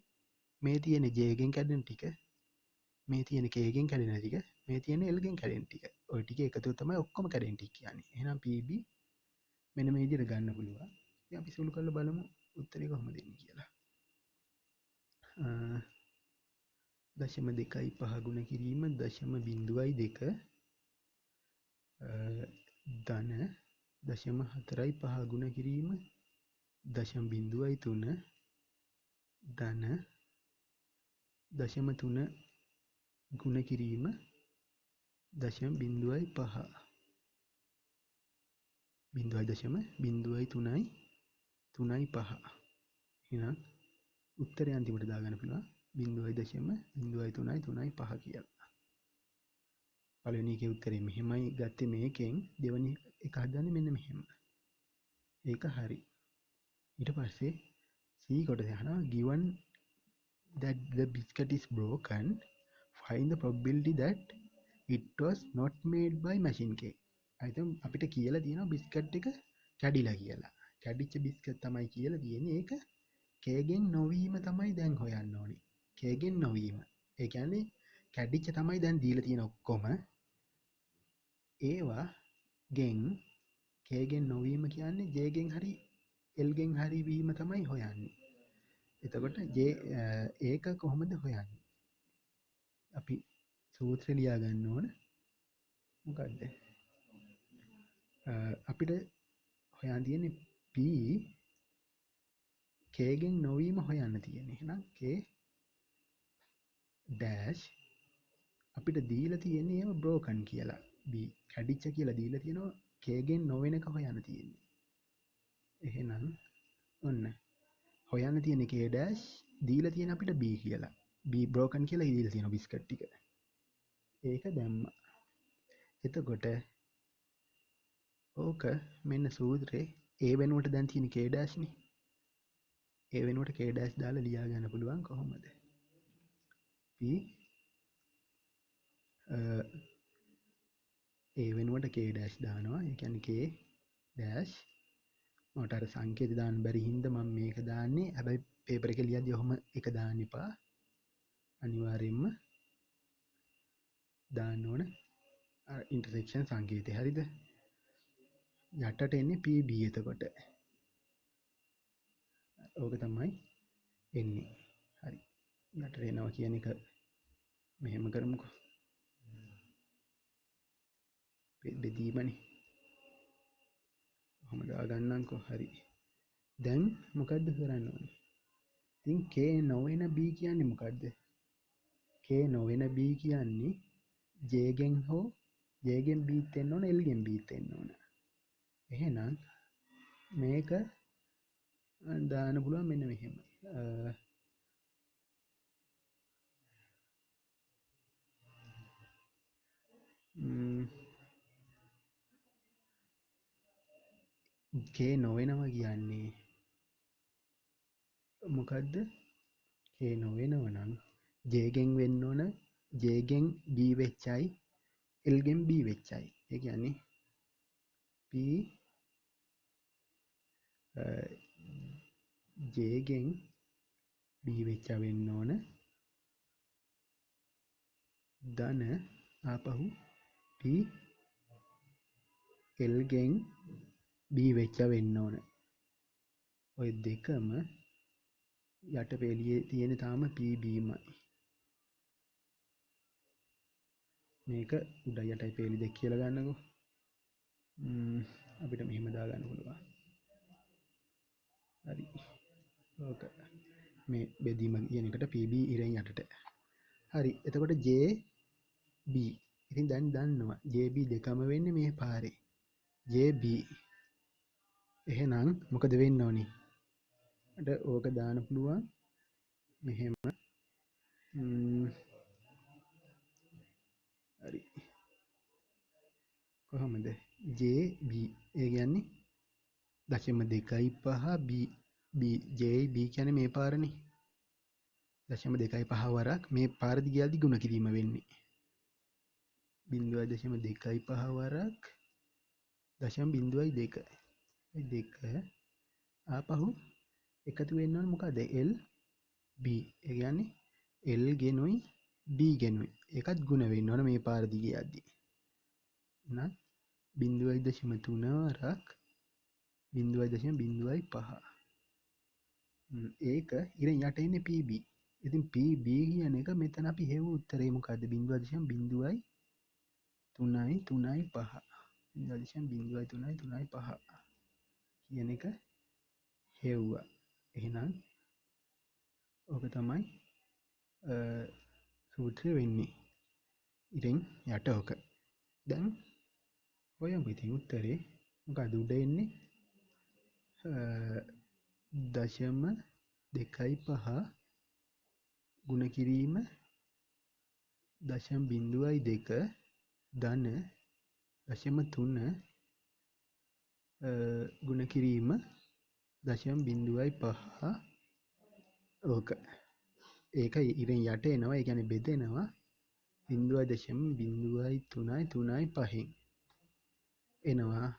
මේ තියෙන J ගෙන් කැඩෙන ටික මේ තියෙන K ගෙන් කැඩෙන ටික මේ තියෙන L ගෙන් කැඩෙන ටික. ওই ටික එකතු තමයි ඔක්කොම කැඩෙන ටික කියන්නේ. එහෙනම් PB මෙන්න මේ විදිහට ගන්න පුළුවන්. ඉතින් අපි සුළු කරලා බලමු උත්තරේ කොහොමද එන්නේ කියලා. 0.25 ගුණ කිරීම 0.02 ධන 0.45 ගුණ කිරීම 0.03 ධන 0.3 ගුණ කිරීම 0.05 0.03.5 එහෙනම් උත්තරය අන්තිමට දාගන්න පුළුවන් 0.03.5 කියලා. පළවෙනි එකේ උත්තරේ මෙහෙමයි ගත්තේ මේකෙන් දෙවෙනි එක හදන්නේ මෙන්න මෙහෙම. ඒක හරි. ඊට පස්සේ C කොටස අහනවා given that the biscuit is broken find the probability that it was not made by machine cake. අයිතම් අපිට කියලා තියෙනවා බිස්කට් එක කැඩිලා කියලා. කැඩිච්ච බිස්කට් තමයි කියලා තියෙන්නේ. ඒක K ගෙන් නොවීම තමයි දැන් හොයන්න ඕනේ. K ගෙන් නොවීම. ඒ කියන්නේ කැඩිච්ච තමයි දැන් දීලා තියෙන ඔක්කොම. ඒවා ගෙන් K ගෙන් නොවීම කියන්නේ J ගෙන් හරි L ගෙන් හරි වීම තමයි හොයන්නේ. එතකොට ඒක කොහොමද හොයන්නේ? අපි සූත්‍රය ලියා ගන්න ඕන. මොකද්ද? අපිට හොයන්න තියෙන්නේ P K ගෙන් නොවීම හොයන්න තියෙන්නේ. එහෙනම් K dash අපිට දීලා තියෙන්නේ ඒව broken කියලා. B කැඩිච්ච කියලා දීලා තියෙනවා. K ගෙන් නොවෙන එක හොයන්න තියෙන්නේ. එහෙනම් ඔන්න හොයන්න තියෙන්නේ K dash දීලා තියෙන අපිට B කියලා. B broken කියලා දීලා තියෙනවා බිස්කට් ටික. ඒක දැම්මා. එතකොට ඕක මෙන්න සූත්‍රේ A වෙනුවට දැන් තියෙන K dash නේ. A වෙනුවට K dash දාලා ලියා ගන්න පුළුවන් කොහොමද? P A වෙනුවට K dash දානවා. ඒ කියන්නේ K dash මට අර සංකේත දාන්න බැරි හින්දා මම මේක දාන්නේ. හැබැයි පේපර් එකේ ලියද්දි ඔහොම එක දාන්න එපා. අනිවාර්යයෙන්ම දාන්න ඕන ඉන්ටර්සෙක්ෂන් සංකේතය. හරිද? යටට එන්නේ PB එතකොට. ඕක තමයි එන්නේ. හරි. යටට එනවා කියන එක මෙහෙම කරමුකෝ. බෙදීමනේ. ඔහොම දාගන්නම්කෝ. හරි. දැන් මොකද්ද කරන්න ඕනේ? ඉතින් K නොවන B කියන්නේ මොකද්ද? K නොවන B කියන්නේ J ගෙන් හෝ J ගෙන් B ත් එන්න ඕන L ගෙන් B ත් එන්න ඕන. එහෙනම් මේක දාන්න පුළුවන් මෙන්න මෙහෙම. K නොවෙනවා කියන්නේ මොකද්ද? K නොවෙනව නම් J ගෙන් වෙන්න ඕන J ගෙන් B වෙච්චයි L ගෙන් B වෙච්චයි. ඒ කියන්නේ P J ගෙන් B වෙච්ච වෙන්න ඕන ධන ආපහු P L ගෙන් B වෙච්ච වෙන්න ඕන. ඔය දෙකම යට පෙළියේ තියෙන තාම PBමයි. මේක උඩ යටයි පෙළි දෙක කියලා ගන්නකෝ. අපිට මෙහෙම දාගන්න පුළුවන්. හරි. ඕක මේ බෙදීම කියන එකට PB ඉරෙන් යටට. හරි. එතකොට JB. ඉතින් දැන් දන්නවා JB දෙකම වෙන්නේ මේ පාරේ. JB. එහෙනම් මොකද වෙන්න ඕනි? අද ඕක දාන්න පුළුවන් මෙහෙම හරි කොහොමද JB ඒ කියන්නේ 0.25 JB කියන්නේ මේ පාරනේ 0.25 වරක් මේ පාර දිගයල්දි ගුණ කිරීම වෙන්නේ 0.25 වරක් 0.2 දෙක ආපහු එකතු වෙන්න ඕනේ මොකද L B ඒ කියන්නේ L ගෙනුයි B ගෙනුයි ඒකත් ගුණ වෙන්න ඕනේ මේ පාර දිගේ යද්දී එහෙනම් 0.3 වරක් 0.05 ඒක ඉරෙන් යට ඉන්නේ PB ඉතින් PB කියන එක මෙතන අපි හෙව්ව උත්තරේ මොකද්ද 0.0335 0.0335 කියන එක හෙව්වා එහෙනම් ඕක තමයි සූත්‍රය වෙන්නේ ඉතින් යට ඕක දැන් ඔයම ඉතින් උත්තරේ මොකද උඩ එන්නේ 0.25 ගුණ කිරීම 0.2 ධන 0.3 ගුණ කිරීම 0.05 ඕක ඒක ඉරෙන් යට එනවා ඒ කියන්නේ බෙදෙනවා 0.0335 එනවා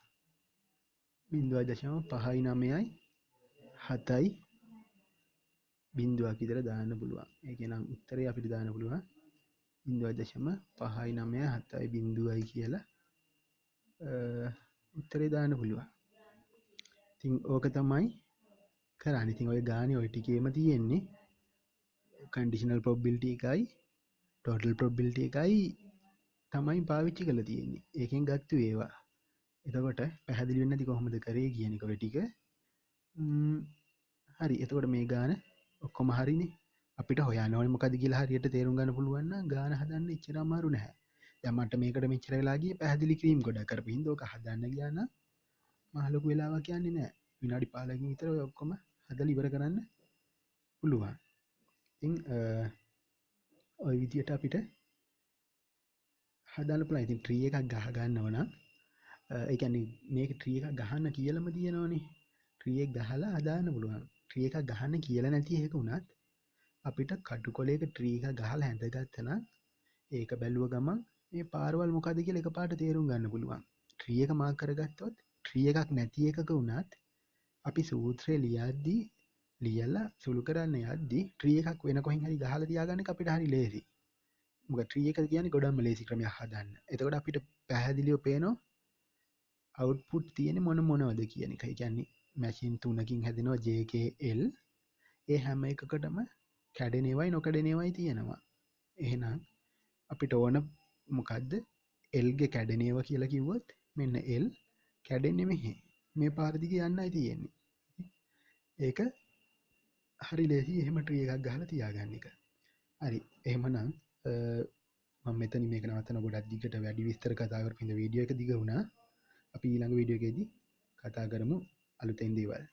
0.597යි 7යි බිංදුවක් විතර දාන්න පුළුවන් ඒ කියනම් උත්තරේ අපිට දාන්න පුළුවන් 0.597යි බිංදුවයි කියලා උත්තරේ දාන්න පුළුවන් ඉතින් ඕක තමයි කරන්නේ ඉතින් ඔය ගානේ ඔය ටිකේම තියෙන්නේ conditional probability එකයි total probability එකයි තමයි පාවිච්චි කරලා තියෙන්නේ ඒකෙන් ගත්තු ඒවා එතකොට පැහැදිලි වෙන්නේ නැති කොහොමද කරේ කියන එක ඔය ටික හරි එතකොට මේ ගාන ඔක්කොම හරිනේ අපිට හොයන්න ඕනේ මොකද්ද කියලා හරියට තේරුම් ගන්න පුළුවන් නම් ගාන හදන්න එච්චර අමාරු නැහැ දැන් මට මේකට මෙච්චර වෙලා ගියේ පැහැදිලි කිරීම ගොඩක් කරපු හින්දා ඔක හදන්න ගියා නම් මහ ලොකු වෙලාවක් යන්නේ නැහැ විනාඩි 15කින් විතර ඔය ඔක්කොම හදලා ඉවර කරන්න පුළුවන් ඉතින් ওই විදියට අපිට හදන්න පුළුවන් ඉතින් ට්‍රී එකක් ගහ ගන්නව නම් ඒ කියන්නේ මේක ට්‍රී එකක් ගහන්න කියලාම තියෙනවනේ ට්‍රී එක ගහලා හදාන්න පුළුවන් ට්‍රී එකක් ගහන්න කියලා නැති එක උනත් අපිට කටුකොලයක ට්‍රී එකක් ගහලා හැඳගත්තා නම් ඒක බැලුව ගමන් මේ පාරවල් මොකද්ද කියලා එකපාරට තේරුම් ගන්න පුළුවන් ට්‍රී එක මාක් කරගත්තොත් ට්‍රී එකක් නැති එකක උනත් අපි සූත්‍රය ලියද්දී ලියලා සුළු කරන්න යද්දී ට්‍රී එකක් වෙන කොහෙන් හරි ගහලා තියාගන්න එක අපිට හරි ලේසි මොකද ට්‍රී එක කියන්නේ ගොඩක්ම ලේසි ක්‍රමයක් හදන්න එතකොට අපිට පැහැදිලිව පේනවා අවුට්පුට් තියෙන්නේ මොනවද කියන එක. ඒ කියන්නේ මැෂින් 3කින් හැදෙනවා JKL. ඒ හැම එකකටම කැඩෙන ඒවායි නොකැඩෙන ඒවායි තියෙනවා. එහෙනම් අපිට ඕන මොකද්ද? L ගේ කැඩෙන ඒවා කියලා කිව්වොත් මෙන්න L කැඩෙන්නේ මෙහෙ. මේ පාර දිගේ යන්නයි තියෙන්නේ. ඒක හරි ලේසි එහෙම ට්‍රී එකක් ගහලා තියාගන්න එක. හරි. එහෙමනම් මම මෙතනින් මේක නවත්තන ගොඩක් දිගට වැඩි විස්තර කතා කරපු ඉඳ වීඩියෝ එක දිග වුණා. අපි ඊළඟ වීඩියෝ එකේදී කතා කරමු අලුතෙන් දේවල්